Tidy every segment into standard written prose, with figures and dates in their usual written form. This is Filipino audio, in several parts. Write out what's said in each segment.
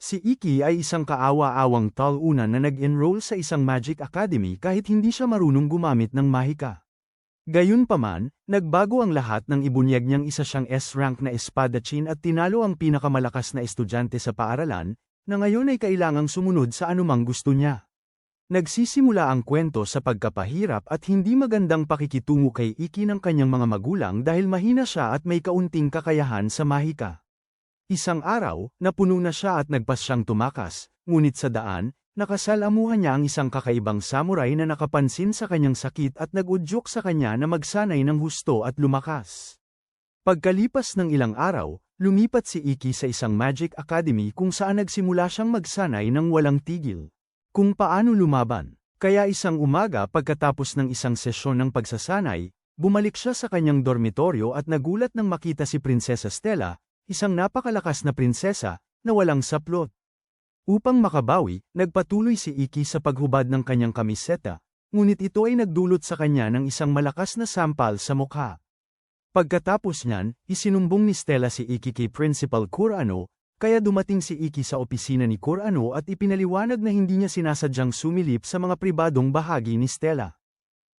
Si Iki ay isang kaawa-awang talunan na nag-enroll sa isang magic academy kahit hindi siya marunong gumamit ng mahika. Gayunpaman, nagbago ang lahat nang ibunyag niyang isa siyang S-rank na espadachim at tinalo ang pinakamalakas na estudyante sa paaralan, na ngayon ay kailangang sumunod sa anumang gusto niya. Nagsisimula ang kwento sa pagkapahirap at hindi magandang pakikitungo kay Iki ng kanyang mga magulang dahil mahina siya at may kaunting kakayahan sa mahika. Isang araw, napuno na siya at nagpas siyang tumakas, ngunit sa daan, nakasalamuhan niya ang isang kakaibang samurai na nakapansin sa kanyang sakit at nag-udyok sa kanya na magsanay ng husto at lumakas. Pagkalipas ng ilang araw, lumipat si Iki sa isang magic academy kung saan nagsimula siyang magsanay ng walang tigil. Kung paano lumaban. Kaya isang umaga pagkatapos ng isang sesyon ng pagsasanay, bumalik siya sa kanyang dormitoryo at nagulat nang makita si Prinsesa Stella, isang napakalakas na prinsesa, na walang saplot. Upang makabawi, nagpatuloy si Iki sa paghubad ng kanyang kamiseta, ngunit ito ay nagdulot sa kanya ng isang malakas na sampal sa mukha. Pagkatapos niyan, isinumbong ni Stella si Iki kay Principal Kurano, kaya dumating si Iki sa opisina ni Kurano at ipinaliwanag na hindi niya sinasadyang sumilip sa mga pribadong bahagi ni Stella.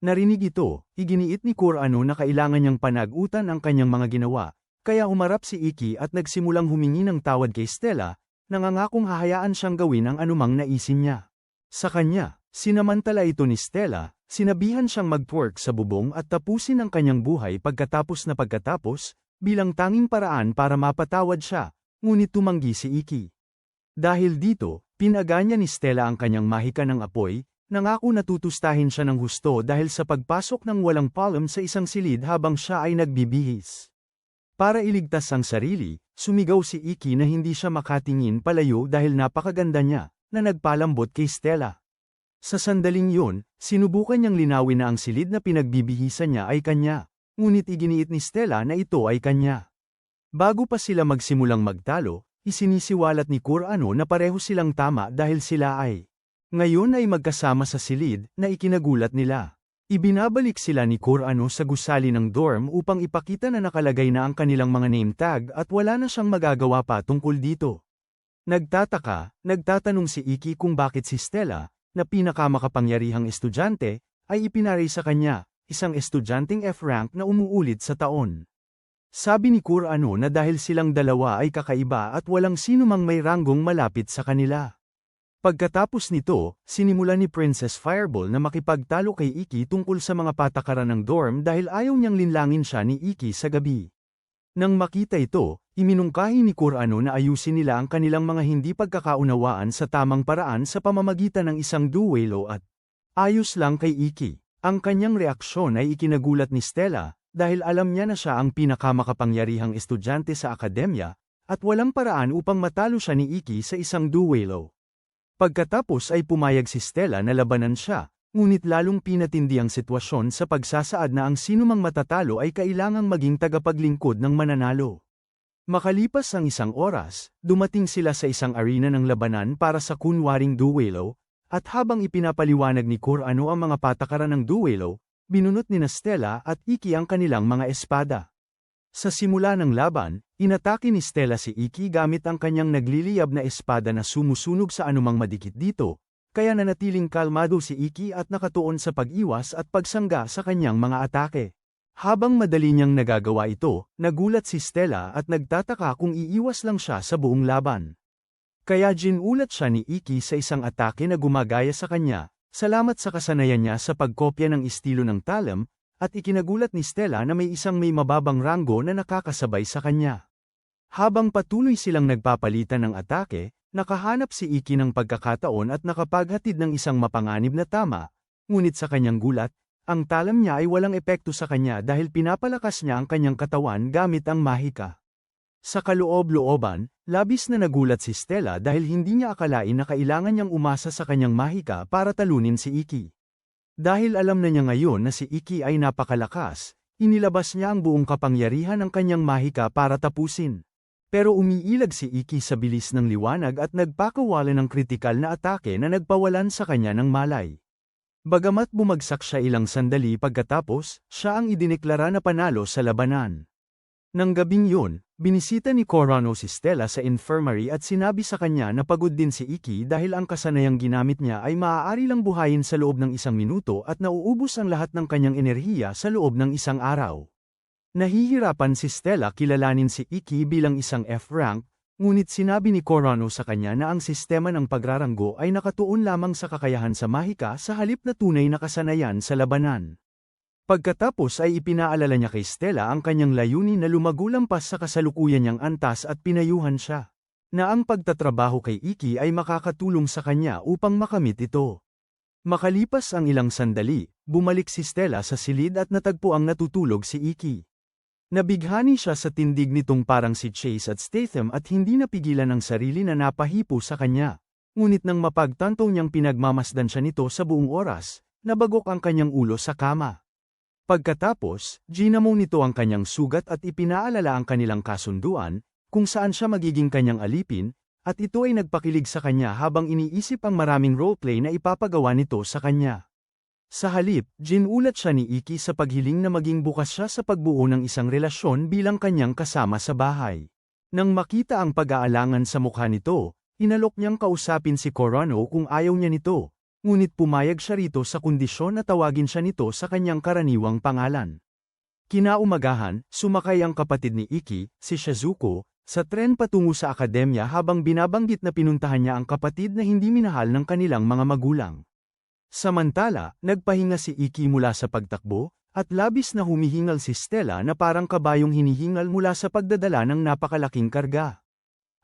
Narinig ito, iginiit ni Kurano na kailangan niyang panagutan ang kanyang mga ginawa, kaya humarap si Iki at nagsimulang humingi ng tawad kay Stella, nangangakong hahayaan siyang gawin ang anumang naisin niya. Sa kanya, sinamantala ito ni Stella, sinabihan siyang mag-twerk sa bubong at tapusin ang kanyang buhay pagkatapos, bilang tanging paraan para mapatawad siya, ngunit tumanggi si Iki. Dahil dito, pinaganya ni Stella ang kanyang mahika ng apoy, nangako na tutustahin siya ng husto dahil sa pagpasok ng walang palm sa isang silid habang siya ay nagbibihis. Para iligtas ang sarili, sumigaw si Iki na hindi siya makatingin palayo dahil napakaganda niya, na nagpalambot kay Stella. Sa sandaling yun, sinubukan niyang linawin na ang silid na pinagbibihisan niya ay kanya, ngunit iginiit ni Stella na ito ay kanya. Bago pa sila magsimulang magtalo, isinisiwalat ni Kurano na pareho silang tama dahil sila ay ngayon ay magkasama sa silid na ikinagulat nila. Ibinabalik sila ni Kurano sa gusali ng dorm upang ipakita na nakalagay na ang kanilang mga name tag at wala na siyang magagawa pa tungkol dito. Nagtatanong si Iki kung bakit si Stella, na pinakamakapangyarihang estudyante, ay ipinari sa kanya, isang estudyanteng F-rank na umuulit sa taon. Sabi ni Kurano na dahil silang dalawa ay kakaiba at walang sinumang may ranggong malapit sa kanila. Pagkatapos nito, sinimula ni Princess Fireball na makipagtalo kay Iki tungkol sa mga patakaran ng dorm dahil ayaw niyang linlangin siya ni Iki sa gabi. Nang makita ito, iminungkahi ni Kurano na ayusin nila ang kanilang mga hindi pagkakaunawaan sa tamang paraan sa pamamagitan ng isang duelo at ayos lang kay Iki. Ang kanyang reaksyon ay ikinagulat ni Stella, dahil alam niya na siya ang pinakamakapangyarihang estudyante sa akademya, at walang paraan upang matalo siya ni Iki sa isang duelo. Pagkatapos ay pumayag si Stella na labanan siya, ngunit lalong pinatindi ang sitwasyon sa pagsasaad na ang sinumang matatalo ay kailangang maging tagapaglingkod ng mananalo. Makalipas ang isang oras, dumating sila sa isang arena ng labanan para sa kunwaring duelo, at habang ipinapaliwanag ni Kurano ang mga patakaran ng duelo, binunot ni Stella at Iki ang kanilang mga espada. Sa simula ng laban, inatake ni Stella si Iki gamit ang kanyang nagliliyab na espada na sumusunog sa anumang madikit dito, kaya nanatiling kalmado si Iki at nakatuon sa pag-iwas at pagsangga sa kanyang mga atake. Habang madali niyang nagagawa ito, nagulat si Stella at nagtataka kung iiwas lang siya sa buong laban. Kaya ginulat siya ni Iki sa isang atake na gumagaya sa kanya, salamat sa kasanayan niya sa pagkopya ng estilo ng talam, at ikinagulat ni Stella na may isang may mababang ranggo na nakakasabay sa kanya. Habang patuloy silang nagpapalitan ng atake, nakahanap si Iki ng pagkakataon at nakapaghatid ng isang mapanganib na tama, ngunit sa kanyang gulat, ang talam niya ay walang epekto sa kanya dahil pinapalakas niya ang kanyang katawan gamit ang mahika. Sa kaloob-looban, labis na nagulat si Stella dahil hindi niya akalain na kailangan niyang umasa sa kanyang mahika para talunin si Iki. Dahil alam na niya ngayon na si Iki ay napakalakas, inilabas niya ang buong kapangyarihan ng kanyang mahika para tapusin. Pero umiilag si Iki sa bilis ng liwanag at nagpakawala ng kritikal na atake na nagpawalan sa kanya ng malay. Bagamat bumagsak siya ilang sandali pagkatapos, siya ang idineklara na panalo sa labanan. Nang gabing yun, binisita ni Corano si Stella sa infirmary at sinabi sa kanya na pagod din si Iki dahil ang kasanayang ginamit niya ay maaari lang buhayin sa loob ng 1 minuto at nauubos ang lahat ng kanyang enerhiya sa loob ng 1 araw. Nahihirapan si Stella kilalanin si Iki bilang isang F-rank, ngunit sinabi ni Corano sa kanya na ang sistema ng pagraranggo ay nakatuon lamang sa kakayahan sa mahika sa halip na tunay na kasanayan sa labanan. Pagkatapos ay ipinaalala niya kay Stella ang kanyang layunin na lumagulampas sa kasalukuyan niyang antas at pinayuhan siya, na ang pagtatrabaho kay Iki ay makakatulong sa kanya upang makamit ito. Makalipas ang ilang sandali, bumalik si Stella sa silid at natagpo ang natutulog si Iki. Nabighani siya sa tindig nitong parang si Chase at Statham at hindi napigilan ang sarili na napahipo sa kanya. Ngunit nang mapagtanto niyang pinagmamasdan siya nito sa buong oras, nabagok ang kanyang ulo sa kama. Pagkatapos, ginamo nito ang kanyang sugat at ipinaalala ang kanilang kasunduan, kung saan siya magiging kanyang alipin, at ito ay nagpakilig sa kanya habang iniisip ang maraming roleplay na ipapagawa nito sa kanya. Sa halip, ginulat siya ni Iki sa paghiling na maging bukas siya sa pagbuo ng isang relasyon bilang kanyang kasama sa bahay. Nang makita ang pag-aalangan sa mukha nito, inalok niyang kausapin si Corano kung ayaw niya nito. Ngunit pumayag siya rito sa kondisyon na tawagin siya nito sa kanyang karaniwang pangalan. Kinaumagahan, sumakay ang kapatid ni Iki, si Shizuko, sa tren patungo sa akademya habang binabanggit na pinuntahan niya ang kapatid na hindi minahal ng kanilang mga magulang. Samantala, nagpahinga si Iki mula sa pagtakbo, at labis na humihingal si Stella na parang kabayong hinihingal mula sa pagdadala ng napakalaking karga.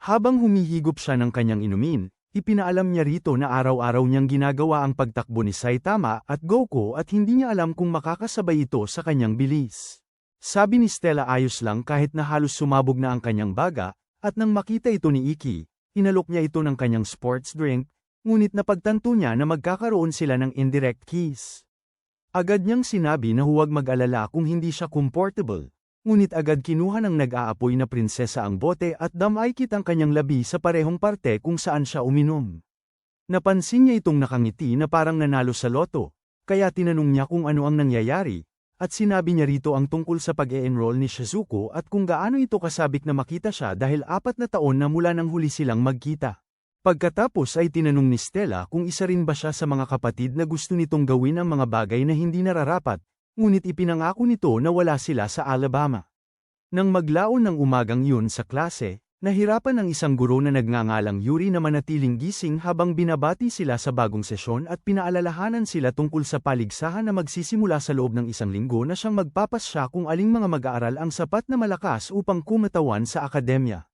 Habang humihigop siya ng kanyang inumin, ipinaalam niya rito na araw-araw niyang ginagawa ang pagtakbo ni Saitama at Goku at hindi niya alam kung makakasabay ito sa kanyang bilis. Sabi ni Stella ayos lang kahit na halos sumabog na ang kanyang baga, at nang makita ito ni Iki, inalok niya ito ng kanyang sports drink, ngunit napagtanto niya na magkakaroon sila ng indirect kiss. Agad niyang sinabi na huwag mag-alala kung hindi siya comfortable. Ngunit agad kinuha ng nag-aapoy na prinsesa ang bote at damaykit ang kanyang labi sa parehong parte kung saan siya uminom. Napansin niya itong nakangiti na parang nanalo sa loto, kaya tinanong niya kung ano ang nangyayari, at sinabi niya rito ang tungkol sa pag-e-enroll ni Shizuko at kung gaano ito kasabik na makita siya dahil 4 na taon na mula nang huli silang magkita. Pagkatapos ay tinanong ni Stella kung isa rin ba siya sa mga kapatid na gusto nitong gawin ang mga bagay na hindi nararapat, ngunit ipinangako nito na wala sila sa Alabama. Nang maglaon ng umagang yun sa klase, nahirapan ang isang guro na nagngangalang Yuri na manatiling gising habang binabati sila sa bagong sesyon at pinaalalahanan sila tungkol sa paligsahan na magsisimula sa loob ng 1 linggo na siyang magpapasya kung aling mga mag-aaral ang sapat na malakas upang kumatawan sa akademya.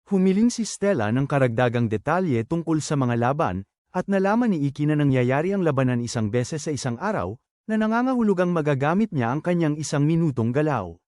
Humiling si Stella ng karagdagang detalye tungkol sa mga laban, at nalaman ni Iki na nangyayari ang labanan 1 beses sa 1 araw, na nangangahulugang magagamit niya ang kanyang 1 minutong galaw.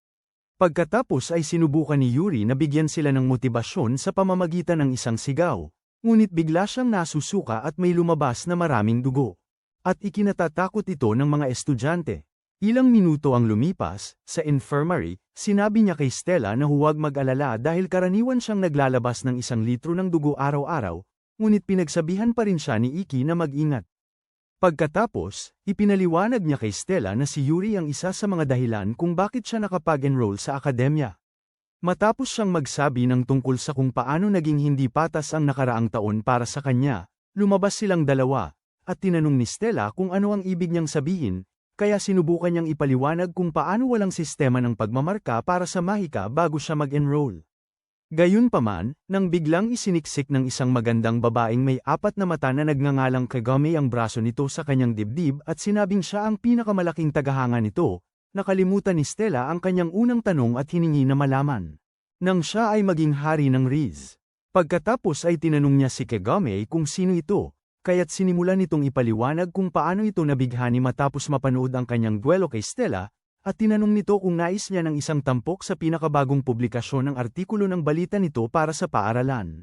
Pagkatapos ay sinubukan ni Yuri na bigyan sila ng motibasyon sa pamamagitan ng isang sigaw, ngunit bigla siyang nasusuka at may lumabas na maraming dugo. At ikinatatakot ito ng mga estudyante. Ilang minuto ang lumipas, sa infirmary, sinabi niya kay Stella na huwag mag-alala dahil karaniwan siyang naglalabas ng 1 litro ng dugo araw-araw, ngunit pinagsabihan pa rin siya ni Iki na mag-ingat. Pagkatapos, ipinaliwanag niya kay Stella na si Yuri ang isa sa mga dahilan kung bakit siya nakapag-enroll sa akademya. Matapos siyang magsabi ng tungkol sa kung paano naging hindi patas ang nakaraang taon para sa kanya, lumabas silang dalawa, at tinanong ni Stella kung ano ang ibig niyang sabihin, kaya sinubukan niyang ipaliwanag kung paano walang sistema ng pagmamarka para sa mahika bago siya mag-enroll. Gayunpaman, nang biglang isiniksik ng isang magandang babaeng may 4 na mata na nagngangalang Kagome ang braso nito sa kanyang dibdib at sinabing siya ang pinakamalaking tagahanga nito, nakalimutan ni Stella ang kanyang unang tanong at hiningi na malaman. Nang siya ay maging hari ng Riz. Pagkatapos ay tinanong niya si Kagome kung sino ito, kaya't sinimulan nitong ipaliwanag kung paano ito nabighani matapos mapanood ang kanyang duelo kay Stella, at tinanong nito kung nais niya ng isang tampok sa pinakabagong publikasyon ng artikulo ng balita nito para sa paaralan.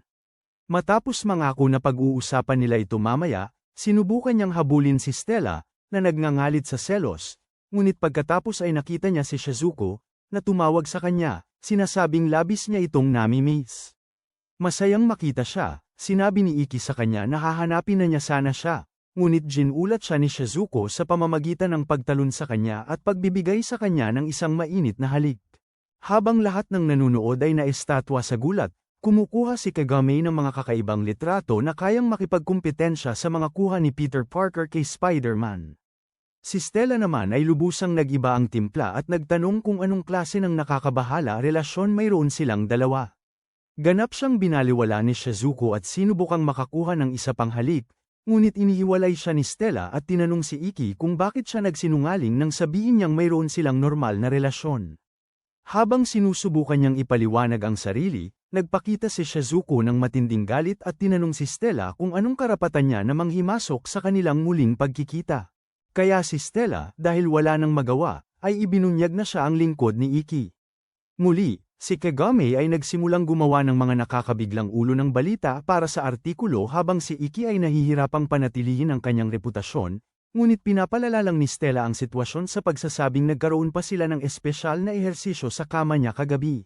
Matapos mangako na pag-uusapan nila ito mamaya, sinubukan niyang habulin si Stella, na nagngangalit sa selos, ngunit pagkatapos ay nakita niya si Shizuko, na tumawag sa kanya, sinasabing labis niya itong nami-miss. Masayang makita siya, sinabi ni Iki sa kanya na hahanapin na niya sana siya. Ngunit ginulat siya ni Shizuko sa pamamagitan ng pagtalon sa kanya at pagbibigay sa kanya ng isang mainit na halik. Habang lahat ng nanunood ay naestatwa sa gulat, kumukuha si Kagame ng mga kakaibang litrato na kayang makipagkumpetensya sa mga kuha ni Peter Parker kay Spider-Man. Si Stella naman ay lubusang nag-iba ang timpla at nagtanong kung anong klase ng nakakabahala relasyon mayroon silang dalawa. Ganap siyang binaliwala ni Shizuko at sinubukang makakuha ng isa pang halik, ngunit inihiwalay siya ni Stella at tinanong si Iki kung bakit siya nagsinungaling nang sabihin niyang mayroon silang normal na relasyon. Habang sinusubukan niyang ipaliwanag ang sarili, nagpakita si Shizuko ng matinding galit at tinanong si Stella kung anong karapatan niya na manghimasok sa kanilang muling pagkikita. Kaya si Stella, dahil wala nang magawa, ay ibinunyag na siya ang lingkod ni Iki. Muli, si Kagame ay nagsimulang gumawa ng mga nakakabiglang ulo ng balita para sa artikulo habang si Iki ay nahihirapang panatilihin ang kanyang reputasyon, ngunit pinapalala lang ni Stella ang sitwasyon sa pagsasabing nagkaroon pa sila ng espesyal na ehersisyo sa kama niya kagabi.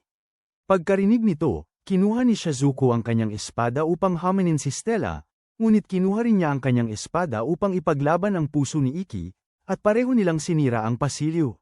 Pagkarinig nito, kinuha ni Shizuko ang kanyang espada upang haminin si Stella, ngunit kinuha rin niya ang kanyang espada upang ipaglaban ang puso ni Iki, at pareho nilang sinira ang pasilyo.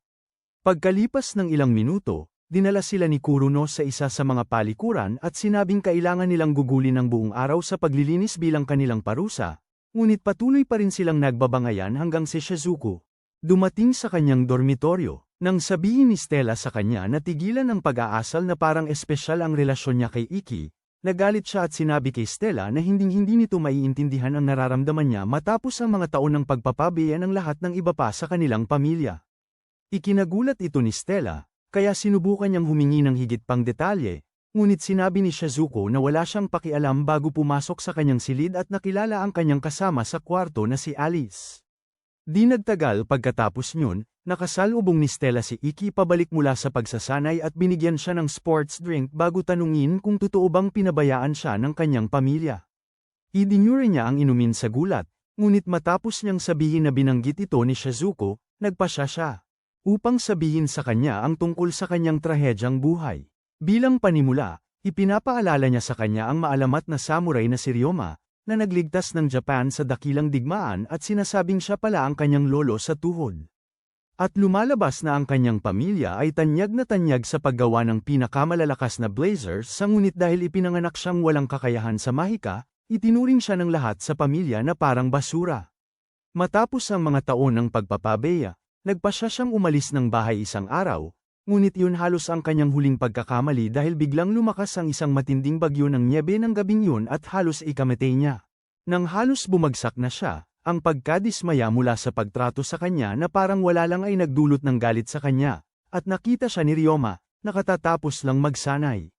Pagkalipas ng ilang minuto, dinala sila ni Kuruno sa isa sa mga palikuran at sinabing kailangan nilang gugulin ang buong araw sa paglilinis bilang kanilang parusa, ngunit patuloy pa rin silang nagbabangayan hanggang si Shizuko dumating sa kanyang dormitoryo. Nang sabihin ni Stella sa kanya na tigilan ang pag-aasal na parang espesyal ang relasyon niya kay Iki, nagalit siya at sinabi kay Stella na hinding-hindi nito maiintindihan ang nararamdaman niya matapos ang mga taon ng pagpapabayaan ng lahat ng iba pa sa kanilang pamilya. Ikinagulat ito ni Stella, kaya sinubukan niyang humingi ng higit pang detalye, ngunit sinabi ni Shizuko na wala siyang pakialam bago pumasok sa kanyang silid at nakilala ang kanyang kasama sa kwarto na si Alice. Di nagtagal pagkatapos niyon, nakasalubong ni Stella si Iki pabalik mula sa pagsasanay at binigyan siya ng sports drink bago tanungin kung totoo bang pinabayaan siya ng kanyang pamilya. Idinyure niya ang inumin sa gulat, ngunit matapos niyang sabihin na binanggit ito ni Shizuko, nagpasya siya upang sabihin sa kanya ang tungkol sa kanyang trahedyang buhay. Bilang panimula, ipinapaalala niya sa kanya ang maalamat na samurai na si Ryoma, na nagligtas ng Japan sa dakilang digmaan at sinasabing siya pala ang kanyang lolo sa tuhod. At lumalabas na ang kanyang pamilya ay tanyag na tanyag sa paggawa ng pinakamalalakas na blazers ngunit dahil ipinanganak siyang walang kakayahan sa mahika, itinuring siya ng lahat sa pamilya na parang basura. Matapos ang mga taon ng pagpapabeya, nagpasya siyang umalis ng bahay isang araw, ngunit yun halos ang kanyang huling pagkakamali dahil biglang lumakas ang isang matinding bagyo ng nyebe ng gabing yun at halos ikamatay niya. Nang halos bumagsak na siya, ang pagkadismaya mula sa pagtrato sa kanya na parang wala lang ay nagdulot ng galit sa kanya, at nakita siya ni Ryoma, nakatatapos lang magsanay.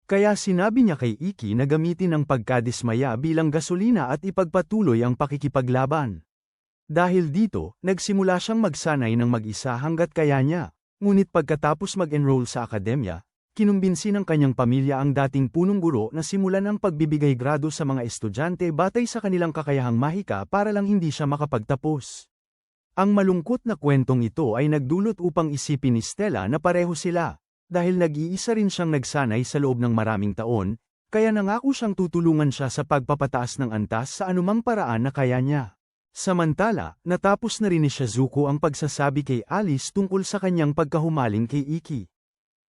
Kaya sinabi niya kay Iki na gamitin ang pagkadismaya bilang gasolina at ipagpatuloy ang pakikipaglaban. Dahil dito, nagsimula siyang magsanay ng mag-isa hanggat kaya niya. Ngunit pagkatapos mag-enroll sa akademya, kinumbinsi ng kanyang pamilya ang dating punong guro na simulan ang pagbibigay grado sa mga estudyante batay sa kanilang kakayahang mahika para lang hindi siya makapagtapos. Ang malungkot na kwentong ito ay nagdulot upang isipin ni Stella na pareho sila, dahil nag-iisa rin siyang nagsanay sa loob ng maraming taon, kaya nangako siyang tutulungan siya sa pagpapataas ng antas sa anumang paraan na kaya niya. Samantala, natapos na rin ni Shizuko ang pagsasabi kay Alice tungkol sa kanyang pagkahumaling kay Iki.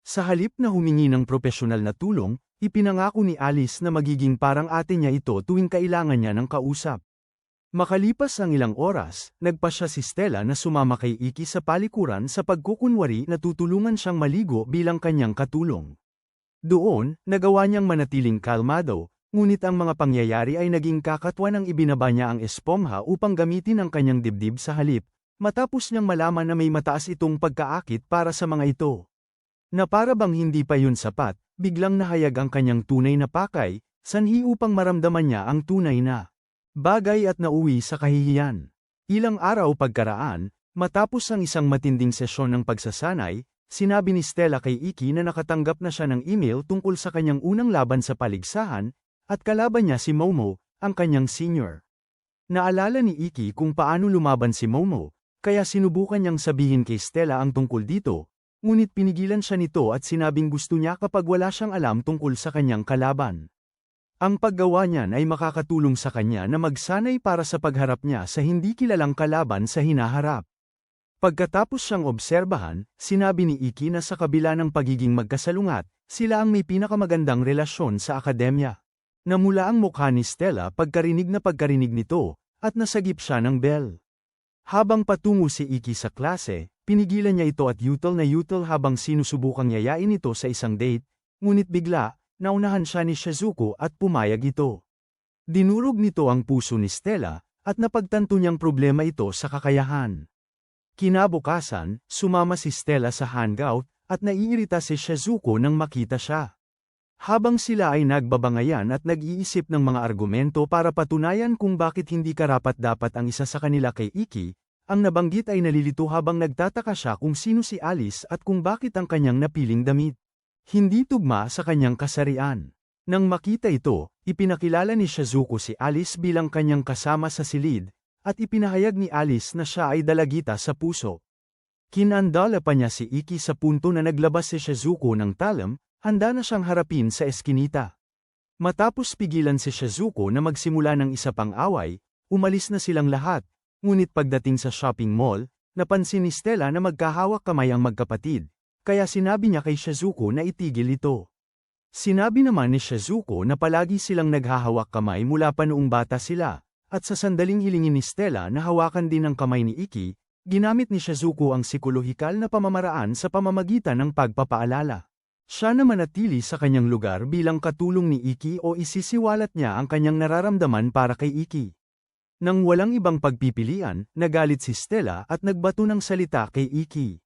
Sa halip na humingi ng propesyonal na tulong, ipinangako ni Alice na magiging parang ate niya ito tuwing kailangan niya ng kausap. Makalipas ang ilang oras, nagpasya si Stella na sumama kay Iki sa palikuran sa pagkukunwari na tutulungan siyang maligo bilang kanyang katulong. Doon, nagawa niyang manatiling kalmado, ngunit ang mga pangyayari ay naging kakatwa nang ibinaba niya ang espongha upang gamitin ang kanyang dibdib sa halip, matapos niyang malaman na may mataas itong pagkaakit para sa mga ito. Na para bang hindi pa yun sapat, biglang nahayag ang kanyang tunay na pakay, sanhi upang maramdaman niya ang tunay na bagay at nauwi sa kahihiyan. Ilang araw pagkaraan, matapos ang isang matinding sesyon ng pagsasanay, sinabi ni Stella kay Iki na nakatanggap na siya ng email tungkol sa kanyang unang laban sa paligsahan, at kalaban niya si Momo, ang kanyang senior. Naalala ni Iki kung paano lumaban si Momo, kaya sinubukan niyang sabihin kay Stella ang tungkol dito, ngunit pinigilan siya nito at sinabing gusto niya kapag wala siyang alam tungkol sa kanyang kalaban. Ang paggawa niyan ay makakatulong sa kanya na magsanay para sa pagharap niya sa hindi kilalang kalaban sa hinaharap. Pagkatapos siyang obserbahan, sinabi ni Iki na sa kabila ng pagiging magkasalungat, sila ang may pinakamagandang relasyon sa akademya. Namula ang mukha ni Stella pagkarinig nito, at nasagip siya ng bell. Habang patungo si Iki sa klase, pinigilan niya ito at yutal na yutal habang sinusubukang yayain ito sa isang date, ngunit bigla, naunahan siya ni Shizuko at pumayag ito. Dinurog nito ang puso ni Stella, at napagtanto niyang problema ito sa kakayahan. Kinabukasan, sumama si Stella sa hangout, at naiirita si Shizuko nang makita siya. Habang sila ay nagbabangayan at nag-iisip ng mga argumento para patunayan kung bakit hindi karapat-dapat ang isa sa kanila kay Iki, ang nabanggit ay nalilito habang nagtataka siya kung sino si Alice at kung bakit ang kanyang napiling damit. Hindi tugma sa kanyang kasarian. Nang makita ito, ipinakilala ni Shizuko si Alice bilang kanyang kasama sa silid, at ipinahayag ni Alice na siya ay dalagita sa puso. Kinandala pa niya si Iki sa punto na naglabas si Shizuko ng talam, handa na siyang harapin sa eskinita. Matapos pigilan si Shizuko na magsimula ng isa pang away, umalis na silang lahat, ngunit pagdating sa shopping mall, napansin ni Stella na magkahawak kamay ang magkapatid, kaya sinabi niya kay Shizuko na itigil ito. Sinabi naman ni Shizuko na palagi silang naghahawak kamay mula pa noong bata sila, at sa sandaling hilingin ni Stella na hawakan din ang kamay ni Iki, ginamit ni Shizuko ang psikolohikal na pamamaraan sa pamamagitan ng pagpapaalala. Siya na manatili sa kanyang lugar bilang katulong ni Iki o isisiwalat niya ang kanyang nararamdaman para kay Iki. Nang walang ibang pagpipilian, nagalit si Stella at nagbato ng salita kay Iki.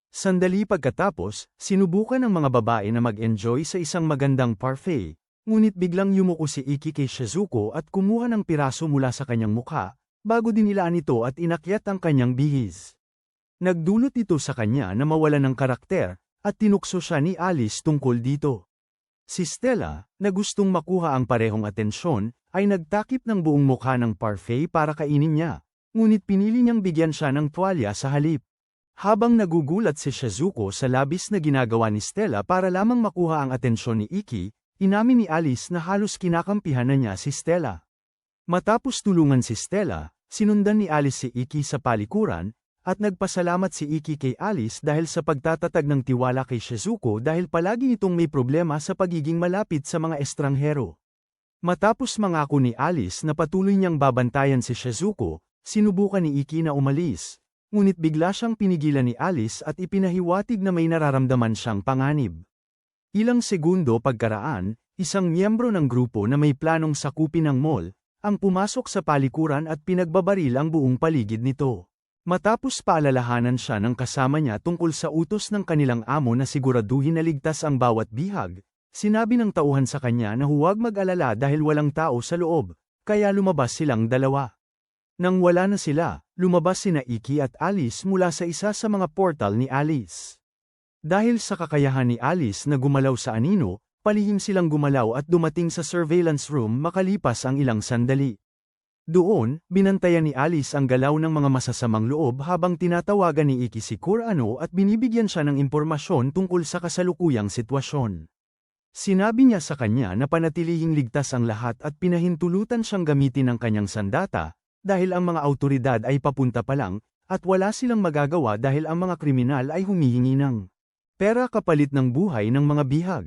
Sandali pagkatapos, sinubukan ng mga babae na mag-enjoy sa isang magandang parfait, ngunit biglang yumuko si Iki kay Shizuko at kumuha ng piraso mula sa kanyang mukha, bago dinilaan ito at inakyat ang kanyang bihis. Nagdulot ito sa kanya na mawalan ng karakter, at tinukso siya ni Alice tungkol dito. Si Stella, na gustong makuha ang parehong atensyon, ay nagtakip ng buong mukha ng parfait para kainin niya, ngunit pinili niyang bigyan siya ng tuwalya sa halip. Habang nagugulat si Shizuko sa labis na ginagawa ni Stella para lamang makuha ang atensyon ni Iki, inamin ni Alice na halos kinakampihan na niya si Stella. Matapos tulungan si Stella, sinundan ni Alice si Iki sa palikuran, at nagpasalamat si Iki kay Alice dahil sa pagtatatag ng tiwala kay Shizuko dahil palagi itong may problema sa pagiging malapit sa mga estranghero. Matapos mangako ni Alice na patuloy niyang babantayan si Shizuko, sinubukan ni Iki na umalis, ngunit bigla siyang pinigilan ni Alice at ipinahiwatig na may nararamdaman siyang panganib. Ilang segundo pagkaraan, isang miyembro ng grupo na may planong sakupin ang mall, ang pumasok sa palikuran at pinagbabaril ang buong paligid nito. Matapos paalalahanan siya ng kasama niya tungkol sa utos ng kanilang amo na siguraduhin na ligtas ang bawat bihag, sinabi ng tauhan sa kanya na huwag mag-alala dahil walang tao sa loob, kaya lumabas silang dalawa. Nang wala na sila, lumabas sina Iki at Alice mula sa isa sa mga portal ni Alice. Dahil sa kakayahan ni Alice na gumalaw sa anino, palihim silang gumalaw at dumating sa surveillance room makalipas ang ilang sandali. Doon, binantayan ni Alice ang galaw ng mga masasamang loob habang tinatawagan ni Iki si Kurano at binibigyan siya ng impormasyon tungkol sa kasalukuyang sitwasyon. Sinabi niya sa kanya na panatilihing ligtas ang lahat at pinahintulutan siyang gamitin ang kanyang sandata, dahil ang mga awtoridad ay papunta pa lang, at wala silang magagawa dahil ang mga kriminal ay humihingi ng pera kapalit ng buhay ng mga bihag.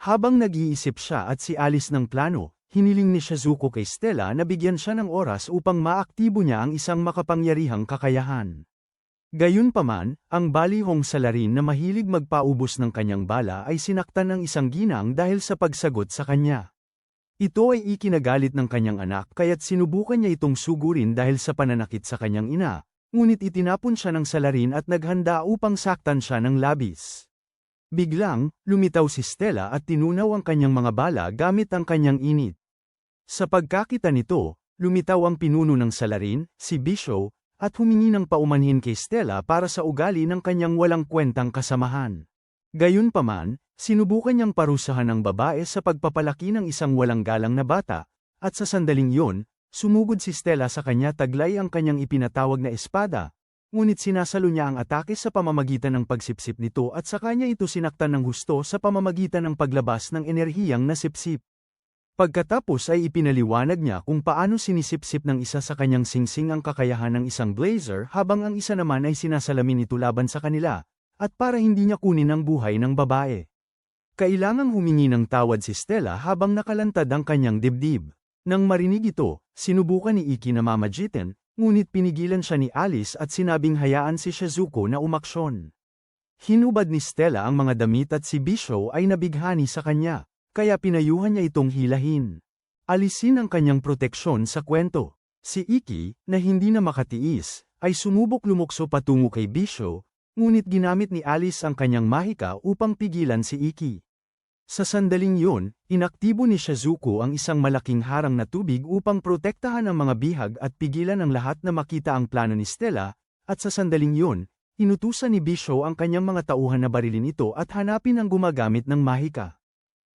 Habang nag-iisip siya at si Alice ng plano, hiniling ni Shizuko kay Stella na bigyan siya ng oras upang maaktibo niya ang isang makapangyarihang kakayahan. Gayunpaman, ang balihong salarin na mahilig magpaubos ng kanyang bala ay sinaktan ng isang ginang dahil sa pagsagot sa kanya. Ito ay ikinagalit ng kanyang anak kaya't sinubukan niya itong sugurin dahil sa pananakit sa kanyang ina, ngunit itinapon siya ng salarin at naghanda upang saktan siya ng labis. Biglang, lumitaw si Stella at tinunaw ang kanyang mga bala gamit ang kanyang init. Sa pagkakita nito, lumitaw ang pinuno ng salarin, si Bisho, at humingi ng paumanhin kay Stella para sa ugali ng kanyang walang kwentang kasamahan. Gayunpaman, sinubukan niyang parusahan ang babae sa pagpapalaki ng isang walang galang na bata, at sa sandaling yun, sumugod si Stella sa kanya taglay ang kanyang ipinatawag na espada, ngunit sinasalo niya ang atake sa pamamagitan ng pagsipsip nito at sa kanya ito sinaktan ng husto sa pamamagitan ng paglabas ng enerhiyang nasipsip. Pagkatapos ay ipinaliwanag niya kung paano sinisipsip ng isa sa kanyang singsing ang kakayahan ng isang blazer habang ang isa naman ay sinasalamin ito laban sa kanila, at para hindi niya kunin ang buhay ng babae. Kailangang humingi ng tawad si Stella habang nakalantad ang kanyang dibdib. Nang marinig ito, sinubukan ni Iki na mamagitin, ngunit pinigilan siya ni Alice at sinabing hayaan si Shizuko na umaksyon. Hinubad ni Stella ang mga damit at si Bisho ay nabighani sa kanya, kaya pinayuhan niya itong hilahin. Alisin ang kanyang proteksyon sa kwento. Si Iki, na hindi na makatiis, ay sumubok lumukso patungo kay Bisho, ngunit ginamit ni Alice ang kanyang mahika upang pigilan si Iki. Sa sandaling yun, inaktibo ni Shizuko ang isang malaking harang na tubig upang protektahan ang mga bihag at pigilan ang lahat na makita ang plano ni Stella, at sa sandaling yun, inutusan ni Bisho ang kanyang mga tauhan na barilin ito at hanapin ang gumagamit ng mahika.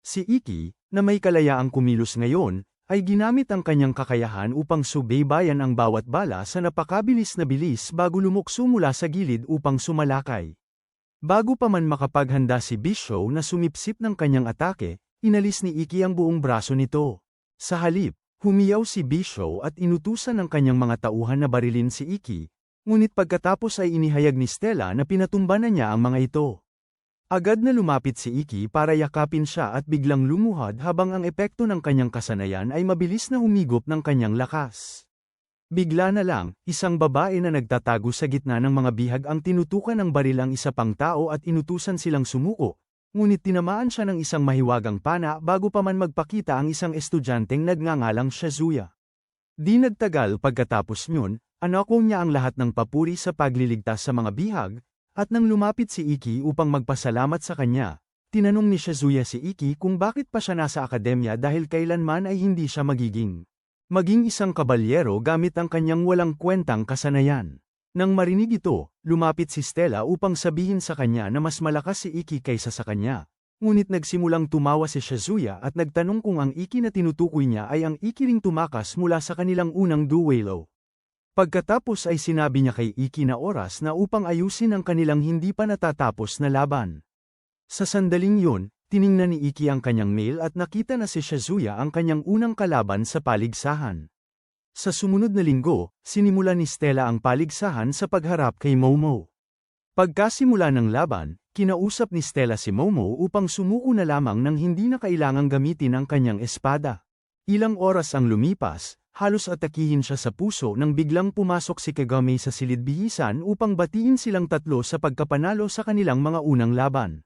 Si Iki, na may kalayaang kumilos ngayon, ay ginamit ang kanyang kakayahan upang subaybayan ang bawat bala sa napakabilis na bilis bago lumukso mula sa gilid upang sumalakay. Bago pa man makapaghanda si Bisho na sumipsip ng kanyang atake, inalis ni Iki ang buong braso nito. Sa halip, humiyaw si Bisho at inutusan ng kanyang mga tauhan na barilin si Iki, ngunit pagkatapos ay inihayag ni Stella na pinatumba na niya ang mga ito. Agad na lumapit si Iki para yakapin siya at biglang lumuhad habang ang epekto ng kanyang kasanayan ay mabilis na humigop ng kanyang lakas. Bigla na lang, isang babae na nagtatago sa gitna ng mga bihag ang tinutukan ng baril ang isa pang tao at inutusan silang sumuko, ngunit tinamaan siya ng isang mahiwagang pana bago pa man magpakita ang isang estudyanteng nagngangalang Shizuya. Di nagtagal pagkatapos nyon, anako niya ang lahat ng papuri sa pagliligtas sa mga bihag, at nang lumapit si Iki upang magpasalamat sa kanya, tinanong ni Shizuya si Iki kung bakit pa siya nasa akademya dahil kailanman ay hindi siya maging isang kabalyero gamit ang kanyang walang kwentang kasanayan. Nang marinig ito, lumapit si Stella upang sabihin sa kanya na mas malakas si Iki kaysa sa kanya. Ngunit nagsimulang tumawa si Shizuya at nagtanong kung ang Iki na tinutukoy niya ay ang Iki ring tumakas mula sa kanilang unang duelo. Pagkatapos ay sinabi niya kay Iki na oras na upang ayusin ang kanilang hindi pa natatapos na laban. Sa sandaling yun, tiningnan ni Iki ang kanyang mail at nakita na si Shizuya ang kanyang unang kalaban sa paligsahan. Sa sumunod na linggo, sinimula ni Stella ang paligsahan sa pagharap kay Momo. Pagkasimula ng laban, kinausap ni Stella si Momo upang sumuko na lamang nang hindi na kailangang gamitin ang kanyang espada. Ilang oras ang lumipas, halos atakihin siya sa puso nang biglang pumasok si Kagami sa silid-bihisan upang batiin silang tatlo sa pagkapanalo sa kanilang mga unang laban.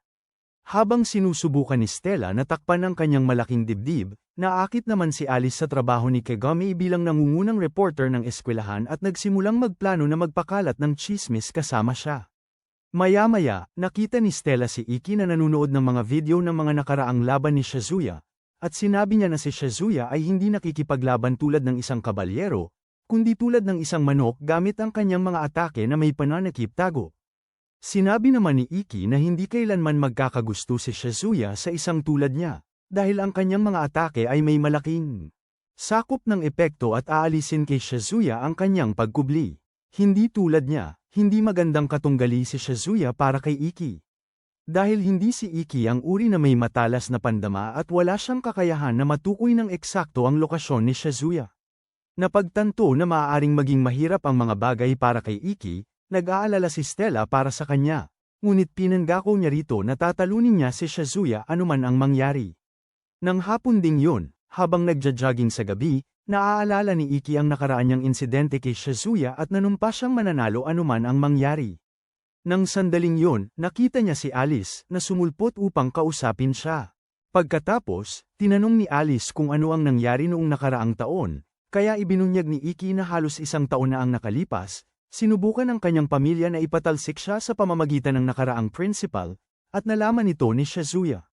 Habang sinusubukan ni Stella na takpan ang kanyang malaking dibdib, naakit naman si Alice sa trabaho ni Kagami bilang nangungunang reporter ng eskwelahan at nagsimulang magplano na magpakalat ng tsismis kasama siya. Maya-maya, nakita ni Stella si Iki na nanunood ng mga video ng mga nakaraang laban ni Shizuya, at sinabi niya na si Shizuya ay hindi nakikipaglaban tulad ng isang kabalyero, kundi tulad ng isang manok gamit ang kanyang mga atake na may pananakip tago. Sinabi naman ni Iki na hindi kailanman magkakagusto si Shizuya sa isang tulad niya, dahil ang kanyang mga atake ay may malaking sakop ng epekto at aalisin kay Shizuya ang kanyang pagkubli. Hindi tulad niya, hindi magandang katunggali si Shizuya para kay Iki. Dahil hindi si Iki ang uri na may matalas na pandama at wala siyang kakayahan na matukoy ng eksakto ang lokasyon ni Shizuya. Napagtanto na maaaring maging mahirap ang mga bagay para kay Iki, nag-aalala si Stella para sa kanya, ngunit pinangako niya rito na tatalunin niya si Shizuya anuman ang mangyari. Nang hapon ding yun, habang nagja-jogging sa gabi, naaalala ni Iki ang nakaraan niyang insidente kay Shizuya at nanumpa siyang mananalo anuman ang mangyari. Nang sandaling yun, nakita niya si Alice na sumulpot upang kausapin siya. Pagkatapos, tinanong ni Alice kung ano ang nangyari noong nakaraang taon, kaya ibinunyag ni Iki na halos isang taon na ang nakalipas. Sinubukan ng kanyang pamilya na ipatalsik siya sa pamamagitan ng nakaraang principal, at nalaman ito ni Shizuya.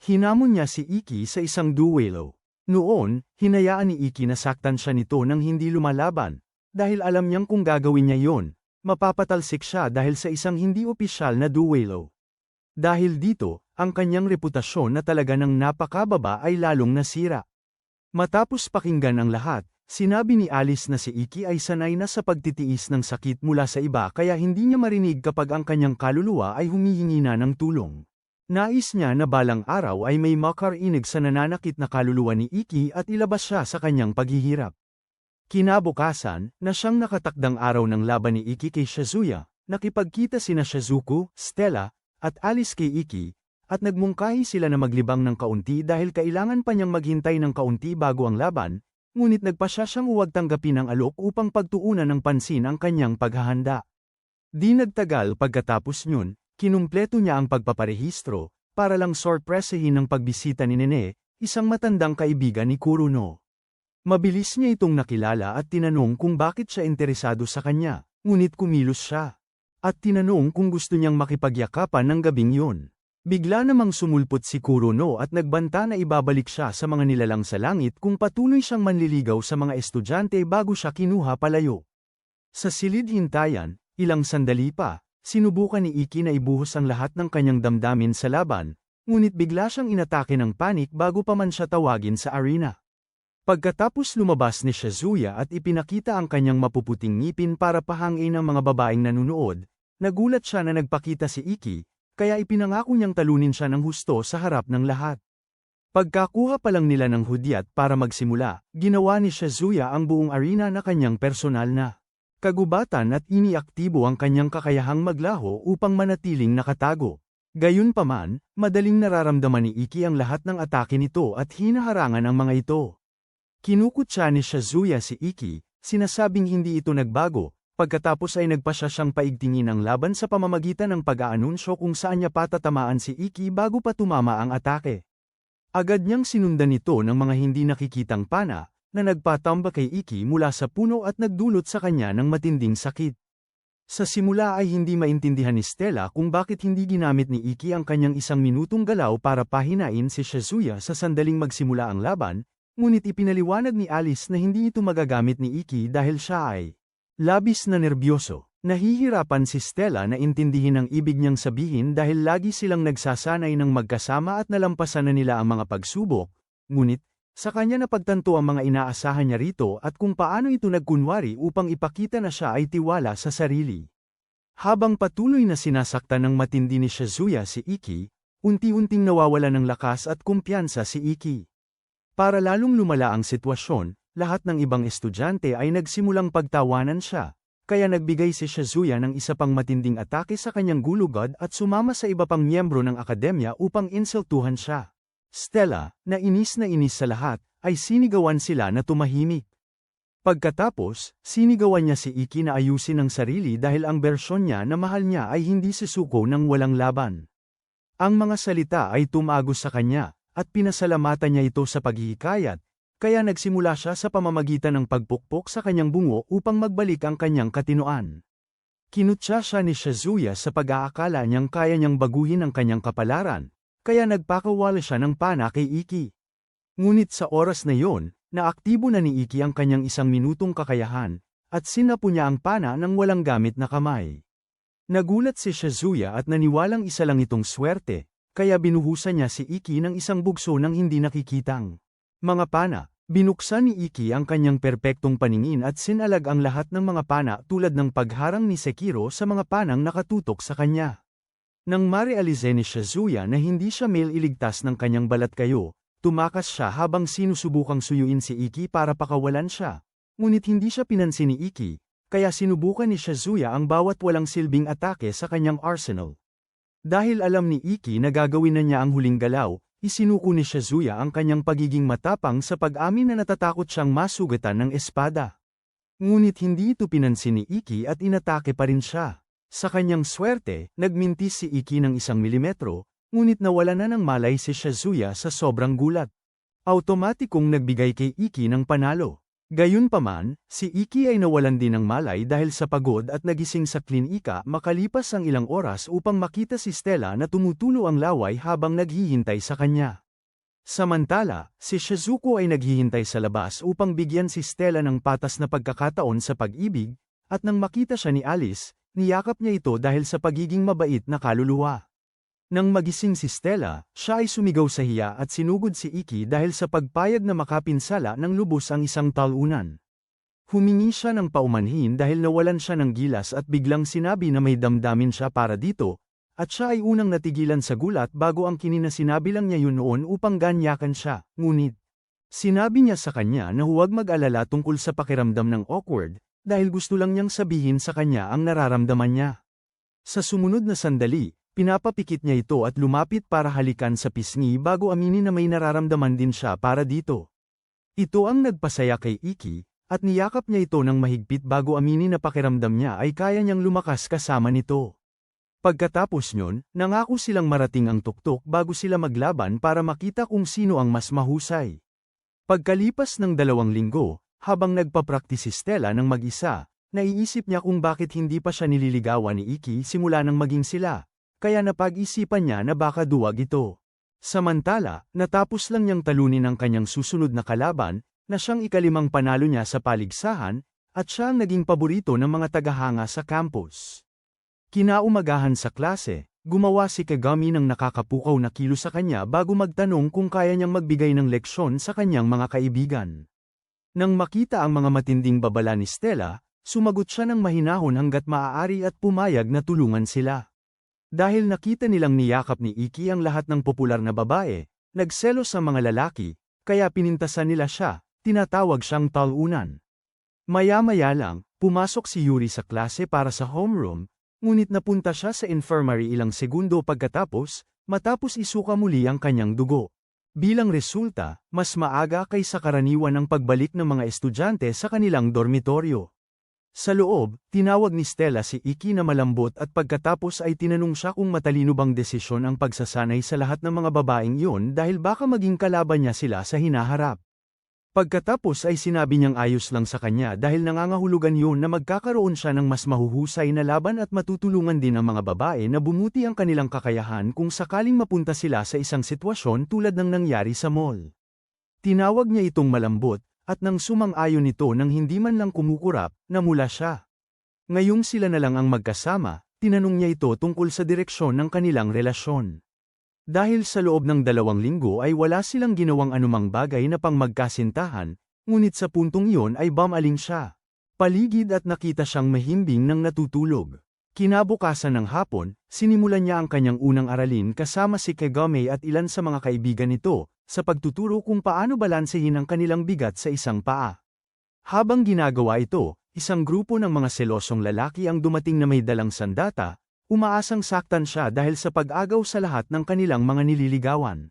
Hinamon niya si Iki sa isang duelo. Noon, hinayaan ni Iki na saktan siya nito nang hindi lumalaban, dahil alam niyang kung gagawin niya yon, mapapatalsik siya dahil sa isang hindi opisyal na duelo. Dahil dito, ang kanyang reputasyon na talaga ng napakababa ay lalong nasira. Matapos pakinggan ang lahat, sinabi ni Alice na si Iki ay sanay na sa pagtitiis ng sakit mula sa iba kaya hindi niya marinig kapag ang kanyang kaluluwa ay humihingi na ng tulong. Nais niya na balang araw ay may makarinig sa nananakit na kaluluwa ni Iki at ilabas siya sa kanyang paghihirap. Kinabukasan, na siyang nakatakdang araw ng laban ni Iki kay Shizuya, nakipagkita sina Shizuku, Stella, at Alice kay Iki, at nagmungkahi sila na maglibang ng kaunti dahil kailangan pa niyang maghintay ng kaunti bago ang laban, ngunit nagpasya siyang huwag tanggapin ang alok upang pagtuunan ng pansin ang kanyang paghahanda. Di nagtagal pagkatapos nyun, kinumpleto niya ang pagpaparehistro, para lang sorpresahin ng pagbisita ni Nene, isang matandang kaibigan ni Kuruno. Mabilis niya itong nakilala at tinanong kung bakit siya interesado sa kanya, ngunit kumilos siya. At tinanong kung gusto niyang makipagyakapan ng gabing yun. Bigla namang sumulpot si Kuruno at nagbanta na ibabalik siya sa mga nilalang sa langit kung patuloy siyang manliligaw sa mga estudyante bago siya kinuha palayo. Sa silid hintayan, ilang sandali pa, sinubukan ni Iki na ibuhos ang lahat ng kanyang damdamin sa laban, ngunit bigla siyang inatake ng panik bago pa man siya tawagin sa arena. Pagkatapos lumabas ni Shizuya at ipinakita ang kanyang mapuputing ngipin para pahangin ang mga babaeng nanunood, nagulat siya na nagpakita si Iki, kaya ipinangako niyang talunin siya ng husto sa harap ng lahat. Pagkakuha pa lang nila ng hudyat para magsimula, ginawa ni Shizuya ang buong arena na kanyang personal na kagubatan at iniaktibo ang kanyang kakayahang maglaho upang manatiling nakatago. Gayunpaman, madaling nararamdaman ni Iki ang lahat ng atake nito at hinaharangan ang mga ito. Kinukutya ni Shizuya si Iki, sinasabing hindi ito nagbago, pagkatapos ay nagpasya siyang paigtingin ang laban sa pamamagitan ng pag-aanunsyo kung saan niya patatamaan si Iki bago pa tumama ang atake. Agad niyang sinundan ito ng mga hindi nakikitang pana, na nagpatamba kay Iki mula sa puno at nagdulot sa kanya ng matinding sakit. Sa simula ay hindi maintindihan ni Stella kung bakit hindi ginamit ni Iki ang kanyang 1 minutong galaw para pahinain si Shizuya sa sandaling magsimula ang laban, ngunit ipinaliwanag ni Alice na hindi ito magagamit ni Iki dahil siya ay labis na nerbyoso. Nahihirapan si Stella na intindihin ang ibig niyang sabihin dahil lagi silang nagsasanay ng magkasama at nalampasan na nila ang mga pagsubok, ngunit sa kanya napagtanto ang mga inaasahan niya rito at kung paano ito nagkunwari upang ipakita na siya ay tiwala sa sarili. Habang patuloy na sinasaktan ng matindi ni Shizuya si Iki, unti-unting nawawala ng lakas at kumpiyansa si Iki. Para lalong lumala ang sitwasyon, lahat ng ibang estudyante ay nagsimulang pagtawanan siya, kaya nagbigay si Shizuya ng isa pang matinding atake sa kanyang gulugod at sumama sa iba pang miyembro ng akademya upang insultuhan siya. Stella, na inis sa lahat, ay sinigawan sila na tumahimik. Pagkatapos, sinigawan niya si Iki na ayusin ang sarili dahil ang bersyon niya na mahal niya ay hindi sisuko ng walang laban. Ang mga salita ay tumagos sa kanya, at pinasalamatan niya ito sa paghihikayat, kaya nagsimula siya sa pamamagitan ng pagpukpok sa kanyang bungo upang magbalik ang kanyang katinoan. Kinutya siya ni Shizuya sa pag-aakala niyang kaya niyang baguhin ang kanyang kapalaran, kaya nagpakawala siya ng pana kay Iki. Ngunit sa oras na yon, naaktibo na ni Iki ang kanyang 1 minutong kakayahan, at sinapo niya ang pana ng walang gamit na kamay. Nagulat si Shizuya at naniwalang isa lang itong swerte, kaya binuhusan niya si Iki ng isang bugso ng hindi nakikitang mga pana. Binuksan ni Iki ang kanyang perpektong paningin at sinalag ang lahat ng mga pana tulad ng pagharang ni Sekiro sa mga panang nakatutok sa kanya. Nang marealize ni Shizuya na hindi siya iligtas ng kanyang balat kayo, tumakas siya habang sinusubukang suyuin si Iki para pakawalan siya. Ngunit hindi siya pinansin ni Iki, kaya sinubukan ni Shizuya ang bawat walang silbing atake sa kanyang arsenal. Dahil alam ni Iki na gagawin na niya ang huling galaw, isinuko ni Shizuya ang kanyang pagiging matapang sa pag-amin na natatakot siyang masugatan ng espada. Ngunit hindi ito pinansin ni Iki at inatake pa rin siya. Sa kanyang swerte, nagmintis si Iki ng 1 milimetro, ngunit nawala na ng malay si Shizuya sa sobrang gulat. Automatikong nagbigay kay Iki ng panalo. Gayunpaman, si Iki ay nawalan din ng malay dahil sa pagod at nagising sa klinika makalipas ang ilang oras upang makita si Stella na tumutulo ang laway habang naghihintay sa kanya. Samantala, si Shizuko ay naghihintay sa labas upang bigyan si Stella ng patas na pagkakataon sa pag-ibig, at nang makita siya ni Alice, niyakap niya ito dahil sa pagiging mabait na kaluluwa. Nang magising si Stella, siya ay sumigaw sa hiya at sinugod si Iki dahil sa pagpayag na makapinsala ng lubos ang isang talunan. Humingi siya ng paumanhin dahil nawalan siya ng gilas at biglang sinabi na may damdamin siya para dito, at siya ay unang natigilan sa gulat bago ang sinabi lang niya yun noon upang ganyakan siya, ngunit sinabi niya sa kanya na huwag mag-alala tungkol sa pakiramdam ng awkward, dahil gusto lang niyang sabihin sa kanya ang nararamdaman niya. Sa sumunod na sandali, pinapapikit niya ito at lumapit para halikan sa pisngi bago aminin na may nararamdaman din siya para dito. Ito ang nagpasaya kay Iki, at niyakap niya ito ng mahigpit bago aminin na pakiramdam niya ay kaya niyang lumakas kasama nito. Pagkatapos nyon, nangako silang marating ang tuktok bago sila maglaban para makita kung sino ang mas mahusay. Pagkalipas ng 2 linggo, habang nagpapraktis si Stella ng mag-isa, naiisip niya kung bakit hindi pa siya nililigawan ni Iki simula nang maging sila, kaya napag-isipan niya na baka duwag ito. Samantala, natapos lang niyang talunin ang kanyang susunod na kalaban, na siyang ika-5 panalo niya sa paligsahan, at siya ang naging paborito ng mga tagahanga sa campus. Kinaumagahan sa klase, gumawa si Kagami ng nakakapukaw na kilos sa kanya bago magtanong kung kaya niyang magbigay ng leksyon sa kanyang mga kaibigan. Nang makita ang mga matinding babala ni Stella, sumagot siya ng mahinahon hanggat maaari at pumayag na tulungan sila. Dahil nakita nilang niyakap ni Iki ang lahat ng popular na babae, nagselos sa mga lalaki, kaya pinintasan nila siya, tinatawag siyang talunan. Maya-maya lang, pumasok si Yuri sa klase para sa homeroom, ngunit napunta siya sa infirmary ilang segundo matapos isuka muli ang kanyang dugo. Bilang resulta, mas maaga kaysa karaniwan ang pagbalik ng mga estudyante sa kanilang dormitoryo. Sa loob, tinawag ni Stella si Iki na malambot at pagkatapos ay tinanong siya kung matalino bang desisyon ang pagsasanay sa lahat ng mga babaeng iyon dahil baka maging kalaban niya sila sa hinaharap. Pagkatapos ay sinabi niyang ayos lang sa kanya dahil nangangahulugan yun na magkakaroon siya ng mas mahuhusay na laban at matutulungan din ang mga babae na bumuti ang kanilang kakayahan kung sakaling mapunta sila sa isang sitwasyon tulad ng nangyari sa mall. Tinawag niya itong malambot, at nang sumang-ayon ito nang hindi man lang kumukurap, namula siya. Ngayong sila na lang ang magkasama, tinanong niya ito tungkol sa direksyon ng kanilang relasyon. Dahil sa loob ng 2 linggo ay wala silang ginawang anumang bagay na pang magkasintahan, ngunit sa puntong iyon ay bumaling siya. Paligid at nakita siyang mahimbing nang natutulog. Kinabukasan ng hapon, sinimulan niya ang kanyang unang aralin kasama si Kagami at ilan sa mga kaibigan nito, sa pagtuturo kung paano balansehin ang kanilang bigat sa isang paa. Habang ginagawa ito, isang grupo ng mga selosong lalaki ang dumating na may dalang sandata, umaasang saktan siya dahil sa pag-agaw sa lahat ng kanilang mga nililigawan.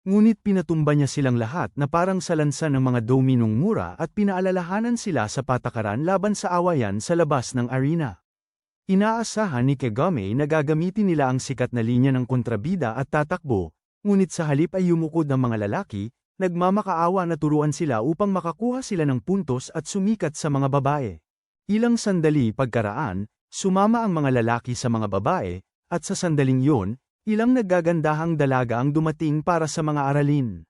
Ngunit pinatumba niya silang lahat na parang salansan ng mga dominong mura at pinaalalahanan sila sa patakaran laban sa awayan sa labas ng arena. Inaasahan ni Kagami na gagamitin nila ang sikat na linya ng kontrabida at tatakbo, ngunit sa halip ay yumukod ang mga lalaki, nagmamakaawa na turuan sila upang makakuha sila ng puntos at sumikat sa mga babae. Ilang sandali pagkaraan, sumama ang mga lalaki sa mga babae, at sa sandaling yun, ilang naggagandahang dalaga ang dumating para sa mga aralin.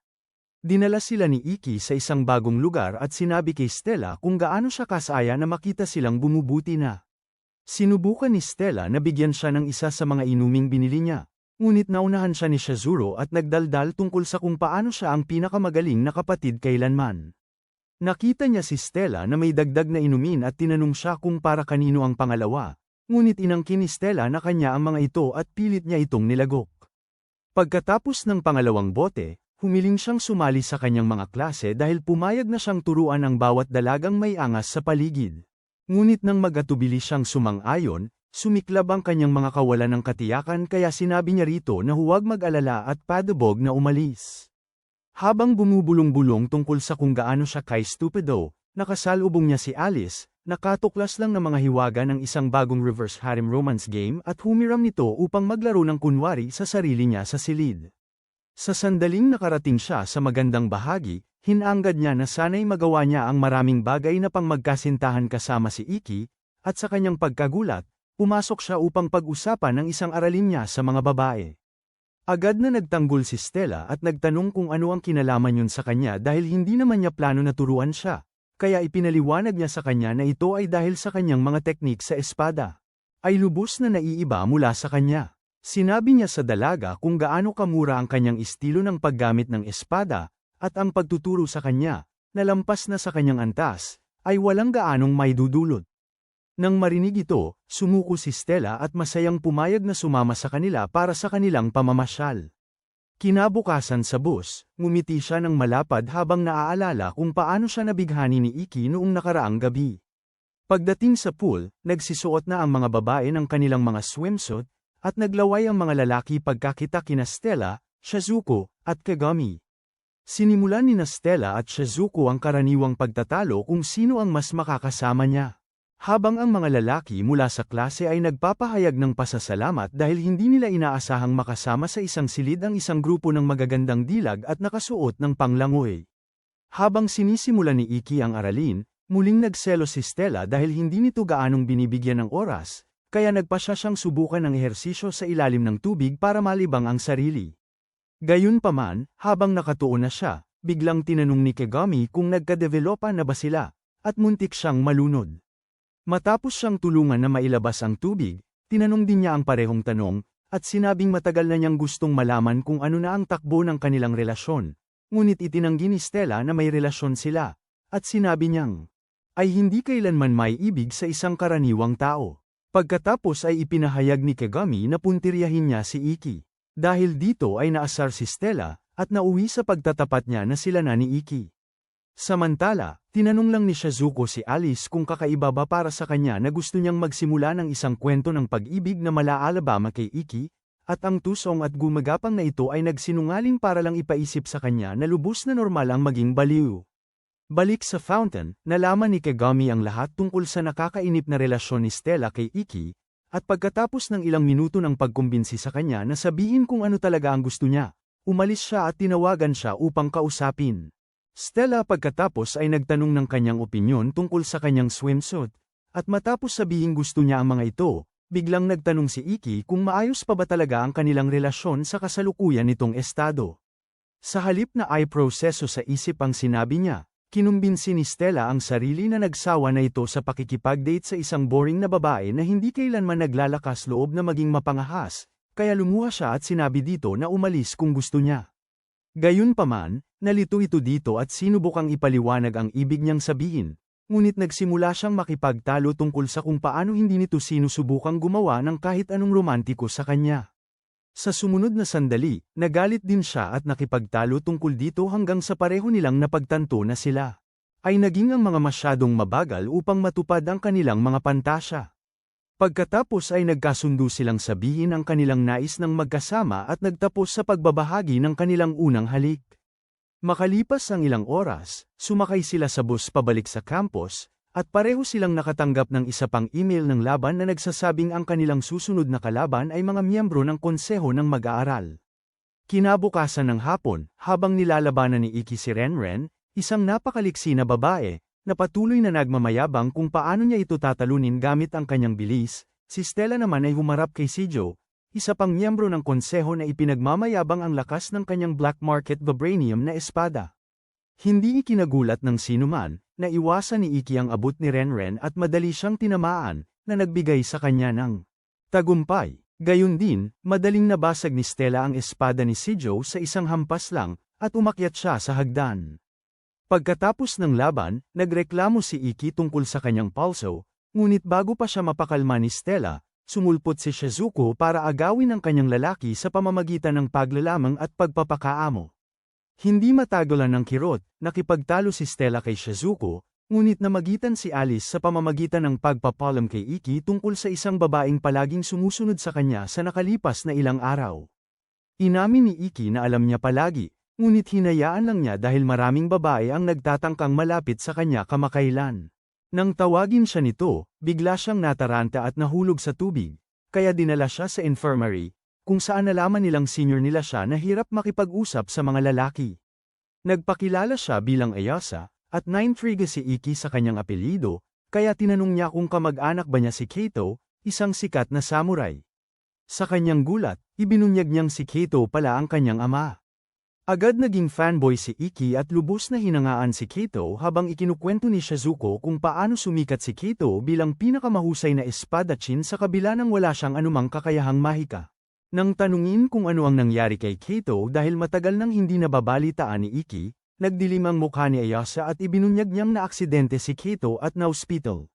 Dinala sila ni Iki sa isang bagong lugar at sinabi kay Stella kung gaano siya kasaya na makita silang bumubuti na. Sinubukan ni Stella na bigyan siya ng isa sa mga inuming binili niya, ngunit naunahan siya ni Shizuru at nagdaldal tungkol sa kung paano siya ang pinakamagaling na kapatid kailanman. Nakita niya si Stella na may dagdag na inumin at tinanong siya kung para kanino ang pangalawa, ngunit inangkin ni Stella na kanya ang mga ito at pilit niya itong nilagok. Pagkatapos ng pangalawang bote, humiling siyang sumali sa kanyang mga klase dahil pumayag na siyang turuan ang bawat dalagang may angas sa paligid. Ngunit nang mag-atubili siyang sumang-ayon, sumiklab ang kanyang mga kawalan ng katiyakan kaya sinabi niya rito na huwag mag-alala at padabog na umalis. Habang bumubulong-bulong tungkol sa kung gaano siya kay stupido, nakasalubong niya si Alice, nakatuklas lang ng mga hiwaga ng isang bagong reverse harem romance game at humiram nito upang maglaro ng kunwari sa sarili niya sa silid. Sa sandaling nakarating siya sa magandang bahagi, hinanggad niya na sana'y magawa niya ang maraming bagay na pang magkasintahan kasama si Iki, at sa kanyang pagkagulat, pumasok siya upang pag-usapan ng isang aralin niya sa mga babae. Agad na nagtanggol si Stella at nagtanong kung ano ang kinalaman yun sa kanya dahil hindi naman niya plano na turuan siya, kaya ipinaliwanag niya sa kanya na ito ay dahil sa kanyang mga teknik sa espada. Ay lubos na naiiba mula sa kanya. Sinabi niya sa dalaga kung gaano kamura ang kanyang estilo ng paggamit ng espada, at ang pagtuturo sa kanya, na lampas na sa kanyang antas, ay walang gaanong maidudulot. Nang marinig ito, sumuko si Stella at masayang pumayag na sumama sa kanila para sa kanilang pamamasyal. Kinabukasan sa bus, ngumiti siya ng malapad habang naaalala kung paano siya nabighani ni Iki noong nakaraang gabi. Pagdating sa pool, nagsisuot na ang mga babae ng kanilang mga swimsuit, at naglaway ang mga lalaki pagkakita kina Stella, Shizuko, at Kagami. Sinimulan ni Stella at Shizuko ang karaniwang pagtatalo kung sino ang mas makakasama niya. Habang ang mga lalaki mula sa klase ay nagpapahayag ng pasasalamat dahil hindi nila inaasahang makasama sa isang silid ang isang grupo ng magagandang dilag at nakasuot ng panglangoy. Habang sinisimula ni Iki ang aralin, muling nagselo si Stella dahil hindi nito gaanong binibigyan ng oras, kaya nagpasya siyang subukan ng ehersisyo sa ilalim ng tubig para malibang ang sarili. Gayunpaman, habang nakatuon na siya, biglang tinanong ni Kagami kung nagkadevelopa na ba sila, at muntik siyang malunod. Matapos siyang tulungan na mailabas ang tubig, tinanong din niya ang parehong tanong, at sinabing matagal na niyang gustong malaman kung ano na ang takbo ng kanilang relasyon. Ngunit itinanggi ni Stella na may relasyon sila, at sinabi niyang, ay hindi kailanman may ibig sa isang karaniwang tao. Pagkatapos ay ipinahayag ni Kagami na puntiryahin niya si Iki. Dahil dito ay naasar si Stella, at nauwi sa pagtatapat niya na sila na ni Iki. Samantala, tinanong lang ni Shizuko si Alice kung kakaiba ba para sa kanya na gusto niyang magsimula ng isang kwento ng pag-ibig na mala-Alabama kay Iki, at ang tusong at gumagapang na ito ay nagsinungaling para lang ipaisip sa kanya na lubos na normal ang maging baliw. Balik sa Fountain, nalaman ni Kagami ang lahat tungkol sa nakakainip na relasyon ni Stella kay Iki, at pagkatapos ng ilang minuto ng pagkumbinsi sa kanya na sabihin kung ano talaga ang gusto niya, umalis siya at tinawagan siya upang kausapin. Stella pagkatapos ay nagtanong ng kanyang opinyon tungkol sa kanyang swimsuit, at matapos sabihin gusto niya ang mga ito, biglang nagtanong si Iki kung maayos pa ba talaga ang kanilang relasyon sa kasalukuyan nitong estado. Sa halip na ay proseso sa isip ang sinabi niya, kinumbinsi ni Stella ang sarili na nagsawa na ito sa pakikipag-date sa isang boring na babae na hindi kailanman naglalakas loob na maging mapangahas, kaya lumuha siya at sinabi dito na umalis kung gusto niya. Gayunpaman, nalito ito dito at sinubukang ipaliwanag ang ibig niyang sabihin, ngunit nagsimula siyang makipagtalo tungkol sa kung paano hindi nito sinusubukang gumawa ng kahit anong romantiko sa kanya. Sa sumunod na sandali, nagalit din siya at nakipagtalo tungkol dito hanggang sa pareho nilang napagtanto na sila ay naging ang mga masyadong mabagal upang matupad ang kanilang mga pantasya. Pagkatapos ay nagkasundo silang sabihin ang kanilang nais ng magkasama at nagtapos sa pagbabahagi ng kanilang unang halik. Makalipas ang ilang oras, sumakay sila sa bus pabalik sa campus, at pareho silang nakatanggap ng isa pang email ng laban na nagsasabing ang kanilang susunod na kalaban ay mga miyembro ng konseho ng mag-aaral. Kinabukasan ng hapon, habang nilalabanan ni Iki si Renren, isang napakaliksi na babae, na patuloy na nagmamayabang kung paano niya ito tatalunin gamit ang kanyang bilis, si Stella naman ay humarap kay Shijo, isa pang miyembro ng konseho na ipinagmamayabang ang lakas ng kanyang black market vibranium na espada. Hindi ikinagulat ng sinuman, na iwasan ni Iki ang abot ni Renren at madali siyang tinamaan, na nagbigay sa kanya ng tagumpay. Gayon din, madaling nabasag ni Stella ang espada ni Shijo sa isang hampas lang, at umakyat siya sa hagdan. Pagkatapos ng laban, nagreklamo si Iki tungkol sa kanyang pulso, ngunit bago pa siya mapakalma ni Stella, sumulpot si Shizuko para agawin ang kanyang lalaki sa pamamagitan ng paglalamang at pagpapakaamo. Hindi matagalan ng kirot, nakipagtalo si Stella kay Shizuko, ngunit namagitan si Alice sa pamamagitan ng pagpapalam kay Iki tungkol sa isang babaeng palaging sumusunod sa kanya sa nakalipas na ilang araw. Inamin ni Iki na alam niya palagi, ngunit hinayaan lang niya dahil maraming babae ang nagtatangkang malapit sa kanya kamakailan. Nang tawagin siya nito, bigla siyang nataranta at nahulog sa tubig, kaya dinala siya sa infirmary, kung saan nalaman nilang senior nila siya na hirap makipag-usap sa mga lalaki. Nagpakilala siya bilang Ayasa, at naintriga si Iki sa kanyang apelyido, kaya tinanong niya kung kamag-anak ba niya si Kaito, isang sikat na samurai. Sa kanyang gulat, ibinunyag niyang si Kaito pala ang kanyang ama. Agad naging fanboy si Iki at lubos na hinangaan si Kaito habang ikinukwento ni Shizuko kung paano sumikat si Kaito bilang pinakamahusay na espadachin sa kabila ng wala siyang anumang kakayahang mahika. Nang tanungin kung ano ang nangyari kay Kaito dahil matagal nang hindi nababalitaan ni Iki, nagdilim ang mukha ni Ayasa at ibinunyag niyang naaksidente si Kaito at na-hospital.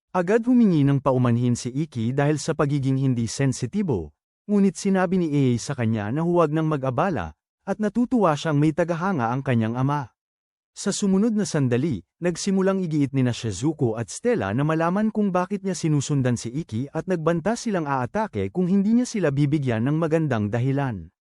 Agad humingi ng paumanhin si Iki dahil sa pagiging hindi sensitibo, ngunit sinabi ni Ace sa kanya na huwag nang mag-abala, at natutuwa siyang may tagahanga ang kanyang ama. Sa sumunod na sandali, nagsimulang igiit ni Shizuko at Stella na malaman kung bakit niya sinusundan si Iki at nagbanta silang aatake kung hindi niya sila bibigyan ng magandang dahilan.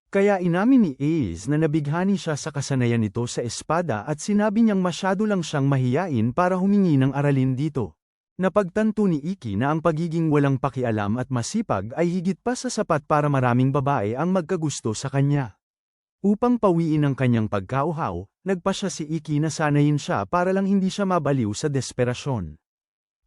Kaya inamin ni Ace na nabighani siya sa kasanayan nito sa espada at sinabi niyang masyado lang siyang mahiyain para humingi ng aralin dito. Napagtanto ni Iki na ang pagiging walang pakialam at masipag ay higit pa sa sapat para maraming babae ang magkagusto sa kanya. Upang pawiin ang kanyang pagkauhaw, nagpa siya si Iki na sanayin siya para lang hindi siya mabaliw sa desperasyon.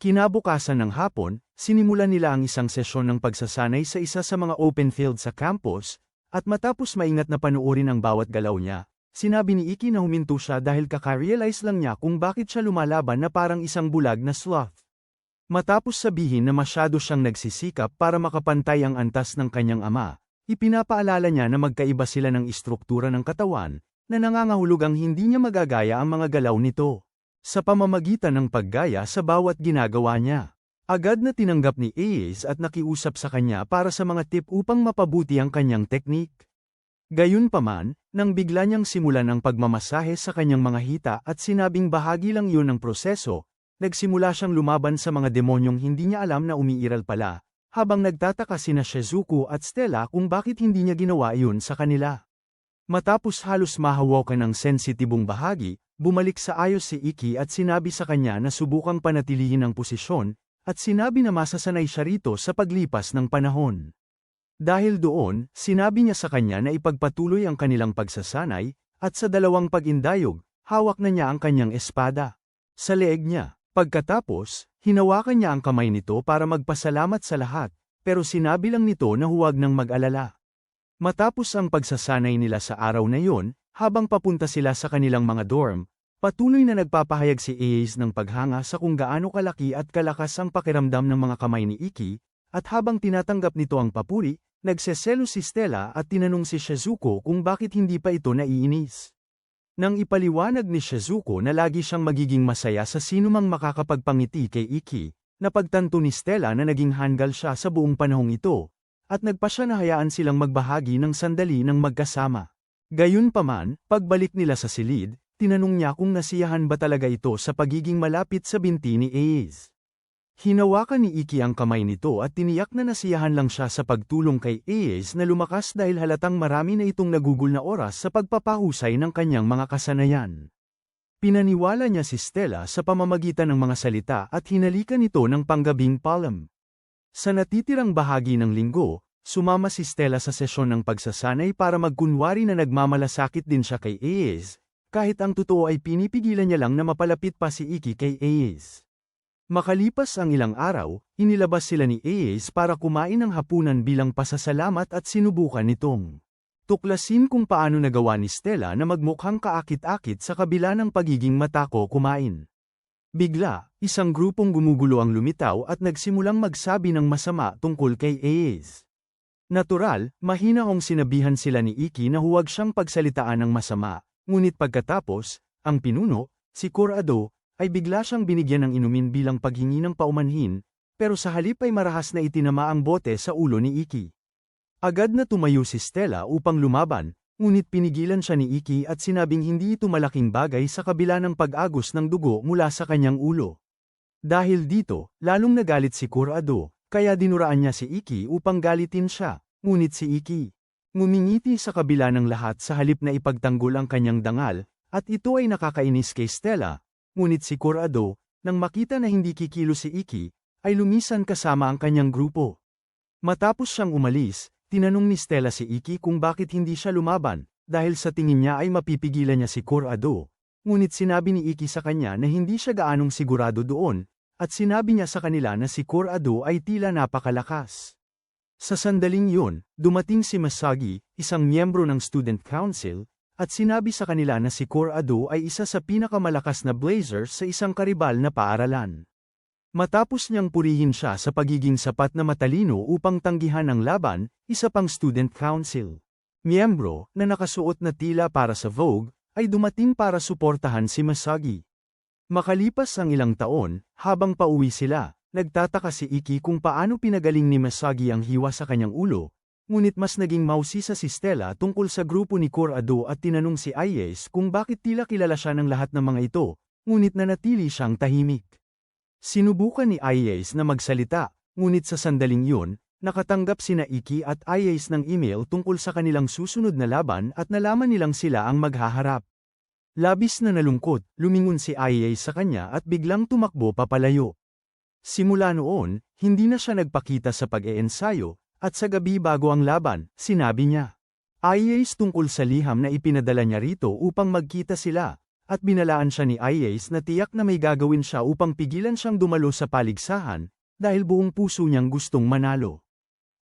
Kinabukasan ng hapon, sinimulan nila ang isang sesyon ng pagsasanay sa isa sa mga open field sa campus, at matapos maingat na panuorin ang bawat galaw niya, sinabi ni Iki na huminto siya dahil kaka-realize lang niya kung bakit siya lumalaban na parang isang bulag na sloth. Matapos sabihin na masyado siyang nagsisikap para makapantay ang antas ng kanyang ama, ipinapaalala niya na magkaiba sila ng istruktura ng katawan, na nangangahulugang hindi niya magagaya ang mga galaw nito. Sa pamamagitan ng paggaya sa bawat ginagawa niya, agad na tinanggap ni Ace at nakiusap sa kanya para sa mga tip upang mapabuti ang kanyang teknik. Gayunpaman, nang bigla niyang simulan ang pagmamasahe sa kanyang mga hita at sinabing bahagi lang yun ng proseso, nagsimula siyang lumaban sa mga demonyong hindi niya alam na umiiral pala, habang nagtataka sina Shizuko at Stella kung bakit hindi niya ginawa iyon sa kanila. Matapos halos mahawakan ng sensitibong bahagi, bumalik sa ayos si Iki at sinabi sa kanya na subukang panatilihin ang posisyon, at sinabi na masasanay siya rito sa paglipas ng panahon. Dahil doon, sinabi niya sa kanya na ipagpatuloy ang kanilang pagsasanay, at sa dalawang pag-indayog, hawak na niya ang kanyang espada. Sa leeg niya. Pagkatapos, hinawakan niya ang kamay nito para magpasalamat sa lahat, pero sinabi lang nito na huwag nang mag-alala. Matapos ang pagsasanay nila sa araw na yon, habang papunta sila sa kanilang mga dorm, patuloy na nagpapahayag si Ace ng paghanga sa kung gaano kalaki at kalakas ang pakiramdam ng mga kamay ni Iki, at habang tinatanggap nito ang papuri, nagseselo si Stella at tinanong si Shizuko kung bakit hindi pa ito naiinis. Nang ipaliwanag ni Shizuko na lagi siyang magiging masaya sa sinumang makakapagpangiti kay Iki, napagtanto ni Stella na naging hanggal siya sa buong panahong ito, at nagpa siya na hayaan silang magbahagi ng sandali ng magkasama. Gayunpaman, pagbalik nila sa silid, tinanong niya kung nasiyahan ba talaga ito sa pagiging malapit sa binti ni Ace. Hinawakan ni Iki ang kamay nito at tiniyak na nasiyahan lang siya sa pagtulong kay Ace na lumakas dahil halatang marami na itong nagugol na oras sa pagpapahusay ng kanyang mga kasanayan. Pinaniwala niya si Stella sa pamamagitan ng mga salita at hinalikan ito ng panggabing palm. Sa natitirang bahagi ng linggo, sumama si Stella sa sesyon ng pagsasanay para magkunwari na nagmamalasakit din siya kay Ace, kahit ang totoo ay pinipigilan niya lang na mapalapit pa si Iki kay Ace. Makalipas ang ilang araw, inilabas sila ni Ace para kumain ng hapunan bilang pasasalamat at sinubukan nitong tuklasin kung paano nagawa ni Stella na magmukhang kaakit-akit sa kabila ng pagiging matako kumain. Bigla, isang grupong gumugulo ang lumitaw at nagsimulang magsabi ng masama tungkol kay Ace. Natural, mahinahong sinabihan sila ni Iki na huwag siyang pagsalitaan ng masama, ngunit pagkatapos, ang pinuno, si Kurado, ay bigla siyang binigyan ng inumin bilang paghingi ng paumanhin, pero sa halip ay marahas na itinama ang bote sa ulo ni Iki. Agad na tumayo si Stella upang lumaban, ngunit pinigilan siya ni Iki at sinabing hindi ito malaking bagay sa kabila ng pag-agos ng dugo mula sa kanyang ulo. Dahil dito, lalong nagalit si Kurado, kaya dinuraan niya si Iki upang galitin siya, ngunit si Iki ngumingiti sa kabila ng lahat sa halip na ipagtanggol ang kanyang dangal, at ito ay nakakainis kay Stella. Ngunit si Kurado, nang makita na hindi kikilo si Iki, ay lumisan kasama ang kanyang grupo. Matapos siyang umalis, tinanong ni Stella si Iki kung bakit hindi siya lumaban, dahil sa tingin niya ay mapipigilan niya si Kurado. Ngunit sinabi ni Iki sa kanya na hindi siya gaanong sigurado doon, at sinabi niya sa kanila na si Kurado ay tila napakalakas. Sa sandaling yun, dumating si Masagi, isang miyembro ng Student Council, at sinabi sa kanila na si Kurado ay isa sa pinakamalakas na blazers sa isang karibal na paaralan. Matapos niyang purihin siya sa pagiging sapat na matalino upang tanggihan ang laban, isa pang Student Council miyembro na nakasuot na tila para sa Vogue, ay dumating para suportahan si Masagi. Makalipas ang ilang taon, habang pauwi sila, nagtataka si Iki kung paano pinagaling ni Masagi ang hiwa sa kanyang ulo, ngunit mas naging mausisa si Stella tungkol sa grupo ni Kurado at tinanong si Ayes kung bakit tila kilala siya ng lahat ng mga ito, ngunit nanatili siyang tahimik. Sinubukan ni Ayes na magsalita, ngunit sa sandaling yun, nakatanggap sina Iki at Ayes ng email tungkol sa kanilang susunod na laban at nalaman nilang sila ang maghaharap. Labis na nalungkot, lumingon si Ayes sa kanya at biglang tumakbo papalayo. Simula noon, hindi na siya nagpakita sa pag-eensayo, at sa gabi bago ang laban, sinabi niya. Ayes tungkol sa liham na ipinadala niya rito upang magkita sila, at binalaan siya ni Ayes na tiyak na may gagawin siya upang pigilan siyang dumalo sa paligsahan, dahil buong puso niyang gustong manalo.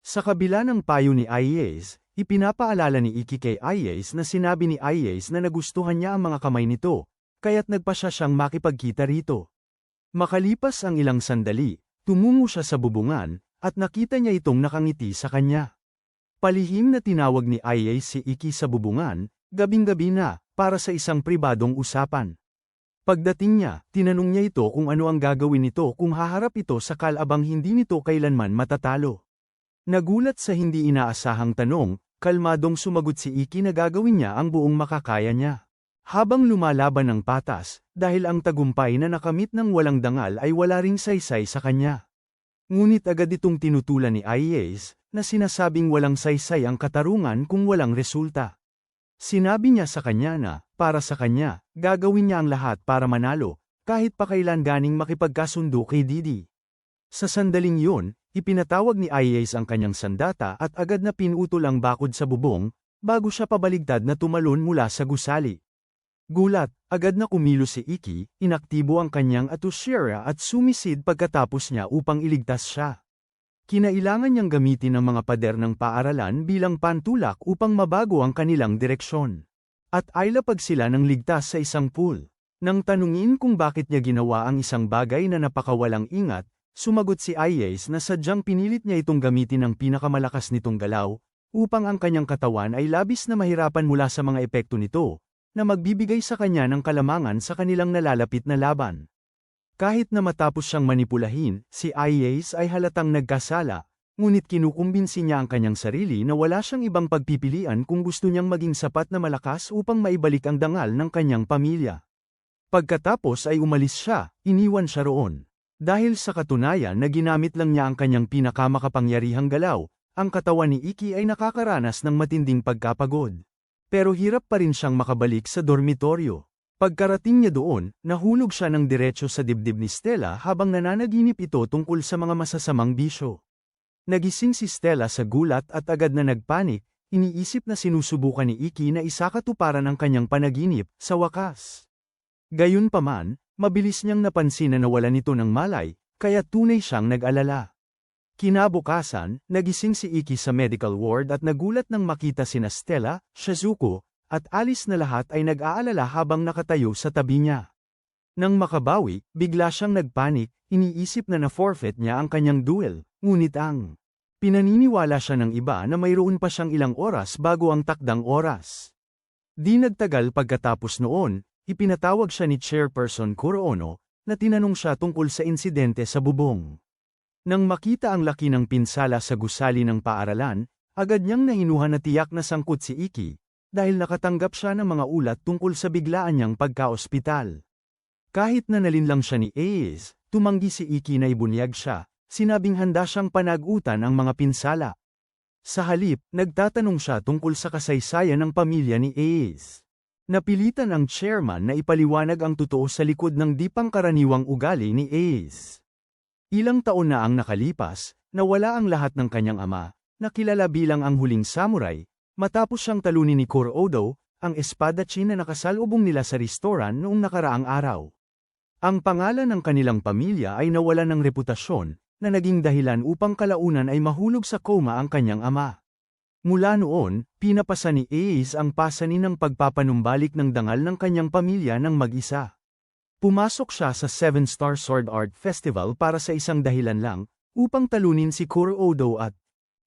Sa kabila ng payo ni Ayes, ipinapaalala ni Iki kay Ayes na sinabi ni Ayes na nagustuhan niya ang mga kamay nito, kaya't nagpasya siyang makipagkita rito. Makalipas ang ilang sandali, tumungo siya sa bubungan, at nakita niya itong nakangiti sa kanya. Palihim na tinawag ni Ayes si Iki sa bubungan, gabing-gabi na, para sa isang pribadong usapan. Pagdating niya, tinanong niya ito kung ano ang gagawin nito kung haharap ito sa kalabang hindi nito kailanman matatalo. Nagulat sa hindi inaasahang tanong, kalmadong sumagot si Iki na gagawin niya ang buong makakaya niya. Habang lumalaban ng patas, dahil ang tagumpay na nakamit ng walang dangal ay wala ring saysay sa kanya. Ngunit agad itong tinutulan ni Ayes, na sinasabing walang saysay ang katarungan kung walang resulta. Sinabi niya sa kanya na, para sa kanya, gagawin niya ang lahat para manalo, kahit pa kailan ganing makipagkasundo kay Didi. Sa sandaling yun, ipinatawag ni Ayes ang kanyang sandata at agad na pinutol ang bakod sa bubong, bago siya pabaligtad na tumalon mula sa gusali. Gulat, agad na kumilos si Iki, inaktibo ang kanyang atushira at sumisid pagkatapos niya upang iligtas siya. Kinailangan niyang gamitin ang mga pader ng paaralan bilang pantulak upang mabago ang kanilang direksyon. At ay lapag sila ng ligtas sa isang pool. Nang tanungin kung bakit niya ginawa ang isang bagay na napakawalang ingat, sumagot si Ayes na sadyang pinilit niya itong gamitin ang pinakamalakas nitong galaw, upang ang kanyang katawan ay labis na mahirapan mula sa mga epekto nito, na magbibigay sa kanya ng kalamangan sa kanilang nalalapit na laban. Kahit na matapos siyang manipulahin, si Ayes ay halatang nagkasala, ngunit kinukumbinsi niya ang kanyang sarili na wala siyang ibang pagpipilian kung gusto niyang maging sapat na malakas upang maibalik ang dangal ng kanyang pamilya. Pagkatapos ay umalis siya, iniwan siya roon. Dahil sa katunayan na ginamit lang niya ang kanyang pinakamakapangyarihang galaw, ang katawan ni Iki ay nakakaranas ng matinding pagkapagod. Pero hirap pa rin siyang makabalik sa dormitoryo. Pagkarating niya doon, nahulog siya ng diretso sa dibdib ni Stella habang nananaginip ito tungkol sa mga masasamang bisyo. Nagising si Stella sa gulat at agad na nagpanik, iniisip na sinusubukan ni Iki na isakatuparan ang kanyang panaginip, sa wakas. Gayunpaman, mabilis niyang napansin na nawalan ito ng malay, kaya tunay siyang nag-alala. Kinabukasan, nagising si Iki sa medical ward at nagulat nang makita sina Stella, Shizuko, at Alice na lahat ay nag-aalala habang nakatayo sa tabi niya. Nang makabawi, bigla siyang nagpanik, iniisip na na-forfeit niya ang kanyang duel, ngunit pinaniniwala siya ng iba na mayroon pa siyang ilang oras bago ang takdang oras. Di nagtagal pagkatapos noon, ipinatawag siya ni Chairperson Kurono, na tinanong siya tungkol sa insidente sa bubong. Nang makita ang laki ng pinsala sa gusali ng paaralan, agad niyang nahinuhan na tiyak na sangkot si Iki, dahil nakatanggap siya ng mga ulat tungkol sa biglaan niyang pagka-ospital. Kahit na nalinlang siya ni Ayes, tumanggi si Iki na ibunyag siya, sinabing handa siyang panagutan ang mga pinsala. Sa halip, nagtatanong siya tungkol sa kasaysayan ng pamilya ni Ayes. Napilitan ang chairman na ipaliwanag ang totoo sa likod ng di pangkaraniwang ugali ni Ayes. Ilang taon na ang nakalipas, nawala ang lahat ng kanyang ama, na kilala bilang ang huling samurai, matapos siyang talunin ni Kurodo, ang espadachim na nakasalubong nila sa restoran noong nakaraang araw. Ang pangalan ng kanilang pamilya ay nawalan ng reputasyon, na naging dahilan upang kalaunan ay mahulog sa koma ang kanyang ama. Mula noon, pinapasa ni Ayes ang pasanin ng pagpapanumbalik ng dangal ng kanyang pamilya ng mag-isa. Pumasok siya sa 7-Star Sword Art Festival para sa isang dahilan lang, upang talunin si Kurodo at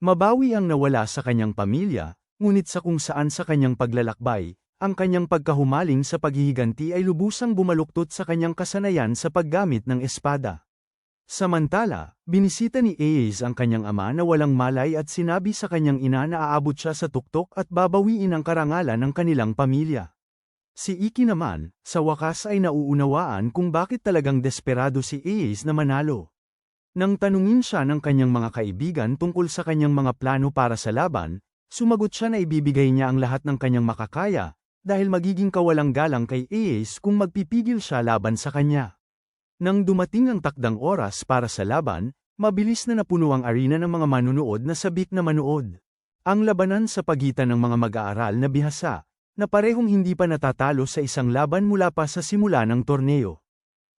mabawi ang nawala sa kanyang pamilya, ngunit sa kung saan sa kanyang paglalakbay, ang kanyang pagkahumaling sa paghihiganti ay lubusang bumaluktot sa kanyang kasanayan sa paggamit ng espada. Samantala, binisita ni Ace ang kanyang ama na walang malay at sinabi sa kanyang ina na aabot siya sa tuktok at babawiin ang karangalan ng kanilang pamilya. Si Iki naman, sa wakas ay nauunawaan kung bakit talagang desperado si Ace na manalo. Nang tanungin siya ng kanyang mga kaibigan tungkol sa kanyang mga plano para sa laban, sumagot siya na ibibigay niya ang lahat ng kanyang makakaya, dahil magiging kawalang galang kay Ace kung magpipigil siya laban sa kanya. Nang dumating ang takdang oras para sa laban, mabilis na napuno ang arena ng mga manunood na sabik na manood. Ang labanan sa pagitan ng mga mag-aaral na bihasa, na parehong hindi pa natatalo sa isang laban mula pa sa simula ng torneo.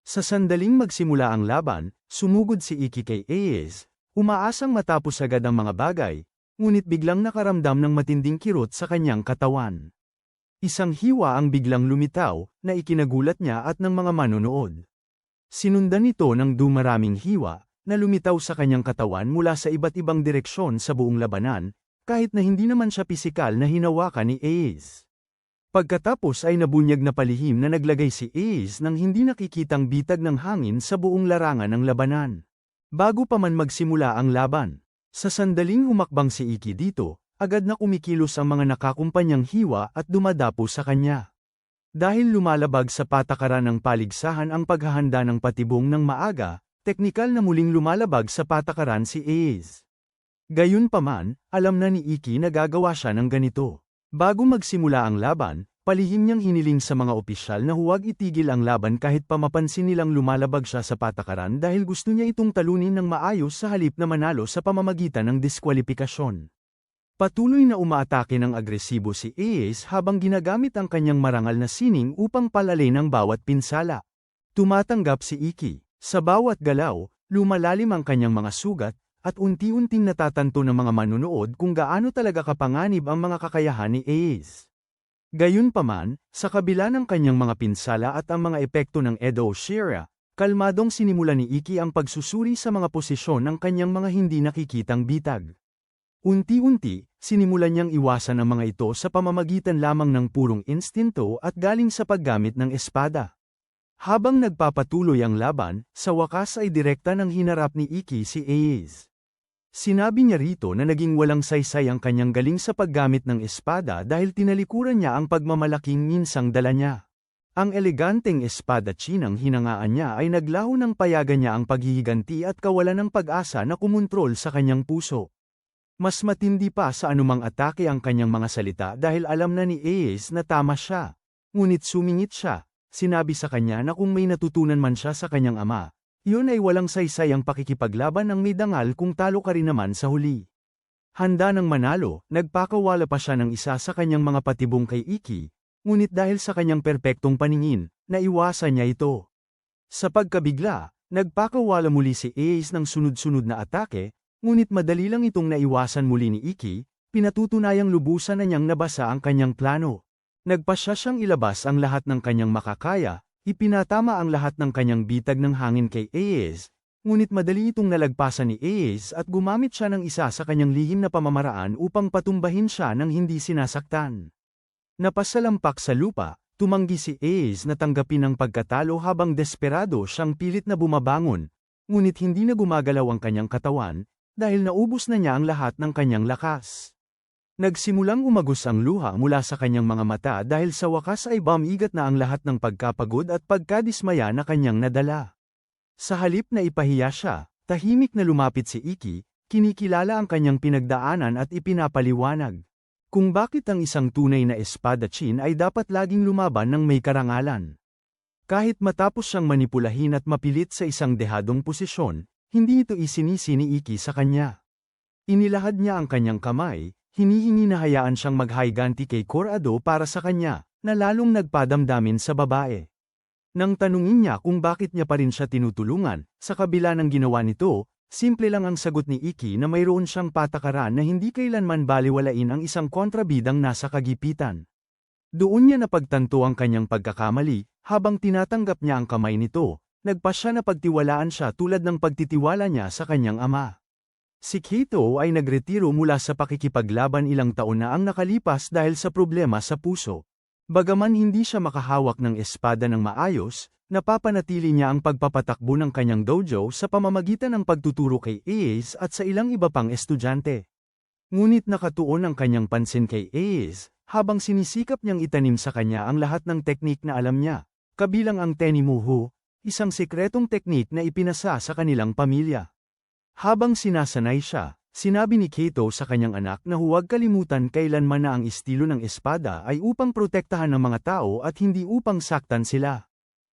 Sa sandaling magsimula ang laban, sumugod si Iki kay Ace, umaasang matapos agad ang mga bagay, ngunit biglang nakaramdam ng matinding kirot sa kanyang katawan. Isang hiwa ang biglang lumitaw, na ikinagulat niya at ng mga manonood. Sinundan nito ng dumaraming hiwa, na lumitaw sa kanyang katawan mula sa iba't ibang direksyon sa buong labanan, kahit na hindi naman siya pisikal na hinawakan ni Ace. Pagkatapos ay nabunyag na palihim na naglagay si Ace ng hindi nakikitang bitag ng hangin sa buong larangan ng labanan. Bago pa man magsimula ang laban, sa sandaling humakbang si Iki dito, agad na kumikilos ang mga nakakumpanyang hiwa at dumadapo sa kanya. Dahil lumalabag sa patakaran ng paligsahan ang paghahanda ng patibong ng maaga, teknikal na muling lumalabag sa patakaran si Ace. Gayunpaman, alam na ni Iki na gagawa siya ng ganito. Bago magsimula ang laban, palihim niyang hiniling sa mga opisyal na huwag itigil ang laban kahit pa mapansin nilang lumalabag siya sa patakaran dahil gusto niya itong talunin ng maayos sa halip na manalo sa pamamagitan ng diskwalipikasyon. Patuloy na umaatake ng agresibo si Ace habang ginagamit ang kanyang marangal na sining upang palalay ng bawat pinsala. Tumatanggap si Iki. Sa bawat galaw, lumalalim ang kanyang mga sugat, at unti-unting natatanto ng mga manunood kung gaano talaga kapanganib ang mga kakayahan ni Ace. Gayunpaman, sa kabila ng kanyang mga pinsala at ang mga epekto ng Edo Shira, kalmadong sinimula ni Iki ang pagsusuri sa mga posisyon ng kanyang mga hindi nakikitang bitag. Unti-unti, sinimulan niyang iwasan ang mga ito sa pamamagitan lamang ng purong instinto at galing sa paggamit ng espada. Habang nagpapatuloy ang laban, sa wakas ay direkta ng hinarap ni Iki si Ace. Sinabi niya rito na naging walang saysay ang kanyang galing sa paggamit ng espada dahil tinalikuran niya ang pagmamalaking minsang dala niya. Ang eleganteng espada-chinang hinangaan niya ay naglaho ng payagan niya ang paghihiganti at kawalan ng pag-asa na kumontrol sa kanyang puso. Mas matindi pa sa anumang atake ang kanyang mga salita dahil alam na ni Ace na tama siya. Ngunit sumingit siya, sinabi sa kanya na kung may natutunan man siya sa kanyang ama, yun ay walang saysay ang pakikipaglaban ng may dangal kung talo ka rin naman sa huli. Handa ng manalo, nagpakawala pa siya ng isa sa kanyang mga patibong kay Iki, ngunit dahil sa kanyang perpektong paningin, naiwasan niya ito. Sa pagkabigla, nagpakawala muli si Ace ng sunod-sunod na atake, ngunit madali lang itong naiwasan muli ni Iki, pinatutunayang lubusan na niyang nabasa ang kanyang plano. Nagpasya siyang ilabas ang lahat ng kanyang makakaya, ipinatama ang lahat ng kanyang bitag ng hangin kay Ace, ngunit madali itong nalagpasan ni Ace at gumamit siya ng isa sa kanyang lihim na pamamaraan upang patumbahin siya ng hindi sinasaktan. Napasalampak sa lupa, tumanggi si Ace na tanggapin ang pagkatalo habang desperado siyang pilit na bumabangon, ngunit hindi na gumagalaw ang kanyang katawan, dahil naubos na niya ang lahat ng kanyang lakas. Nagsimulang umagos ang luha mula sa kanyang mga mata dahil sa wakas ay bumigat na ang lahat ng pagkapagod at pagkadismaya na kanyang nadala. Sa halip na ipahiya siya, tahimik na lumapit si Iki, kinikilala ang kanyang pinagdaanan at ipinapaliwanag kung bakit ang isang tunay na espadachin ay dapat laging lumaban ng may karangalan. Kahit matapos siyang manipulahin at mapilit sa isang dehadong posisyon, hindi ito isinisi ni Iki sa kanya. Inilahad niya ang kanyang kamay, hinihingi na hayaan siyang maghiganti kay Corrado para sa kanya, na lalong nagpadamdamin sa babae. Nang tanungin niya kung bakit niya pa rin siya tinutulungan, sa kabila ng ginawa nito, simple lang ang sagot ni Iki na mayroon siyang patakaran na hindi kailanman baliwalain ang isang kontrabidang nasa kagipitan. Doon niya napagtanto ang kanyang pagkakamali, habang tinatanggap niya ang kamay nito, nagpasya na pagtiwalaan siya tulad ng pagtitiwala niya sa kanyang ama. Si Kaito ay nagretiro mula sa pakikipaglaban ilang taon na ang nakalipas dahil sa problema sa puso. Bagaman hindi siya makahawak ng espada ng maayos, napapanatili niya ang pagpapatakbo ng kanyang dojo sa pamamagitan ng pagtuturo kay Ace at sa ilang iba pang estudyante. Ngunit nakatuon ang kanyang pansin kay Ace, habang sinisikap niyang itanim sa kanya ang lahat ng teknik na alam niya, kabilang ang Tenimuhu, isang sikretong teknik na ipinasa sa kanilang pamilya. Habang sinasanay siya, sinabi ni Kato sa kanyang anak na huwag kalimutan kailanman na ang estilo ng espada ay upang protektahan ng mga tao at hindi upang saktan sila.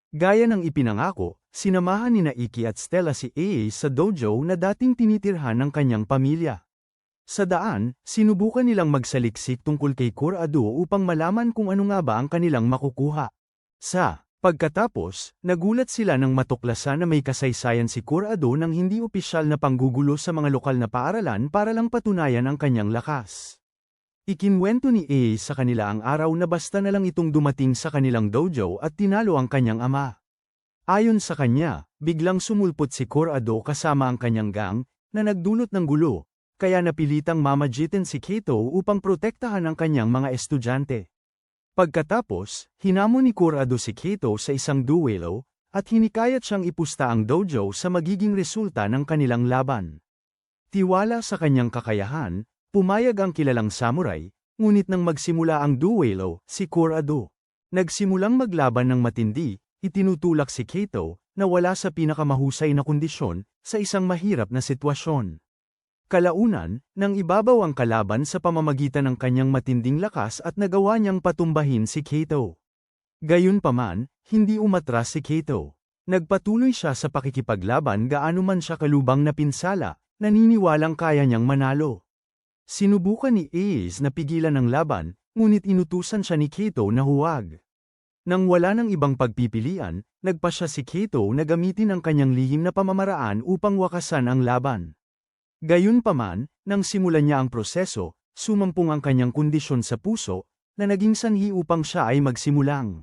Gaya ng ipinangako, sinamahan ni Iki at Stella si Ace sa dojo na dating tinitirhan ng kanyang pamilya. Sa daan, sinubukan nilang magsaliksik tungkol kay Kurado upang malaman kung ano nga ba ang kanilang makukuha. Pagkatapos, nagulat sila nang matuklasan na may kasaysayan si Kurado ng hindi opisyal na panggugulo sa mga lokal na paaralan para lang patunayan ang kanyang lakas. Ikinwento ni Ace sa kanila ang araw na basta na lang itong dumating sa kanilang dojo at tinalo ang kanyang ama. Ayon sa kanya, biglang sumulpot si Kurado kasama ang kanyang gang, na nagdulot ng gulo, kaya napilitang mamagitin si Kato upang protektahan ang kanyang mga estudyante. Pagkatapos, hinamon ni Kurado si Kato sa isang duelo, at hinikayat siyang ipusta ang dojo sa magiging resulta ng kanilang laban. Tiwala sa kanyang kakayahan, pumayag ang kilalang samurai, ngunit nang magsimula ang duelo, si Kurado nagsimulang maglaban ng matindi, itinutulak si Kato, na wala sa pinakamahusay na kondisyon, sa isang mahirap na sitwasyon. Kalaunan, nang ibabaw ang kalaban sa pamamagitan ng kanyang matinding lakas at nagawa niyang patumbahin si Kato. Gayunpaman, hindi umatras si Kato. Nagpatuloy siya sa pakikipaglaban gaano man siya kalubang na pinsala, naniniwalang kaya niyang manalo. Sinubukan ni Ace na pigilan ang laban, ngunit inutusan siya ni Kato na huwag. Nang wala ng ibang pagpipilian, nagpasya si Kato na gamitin ang kanyang lihim na pamamaraan upang wakasan ang laban. Gayunpaman, nang simulan niya ang proseso, sumampung ang kanyang kondisyon sa puso, na naging sanhi upang siya ay magsimulang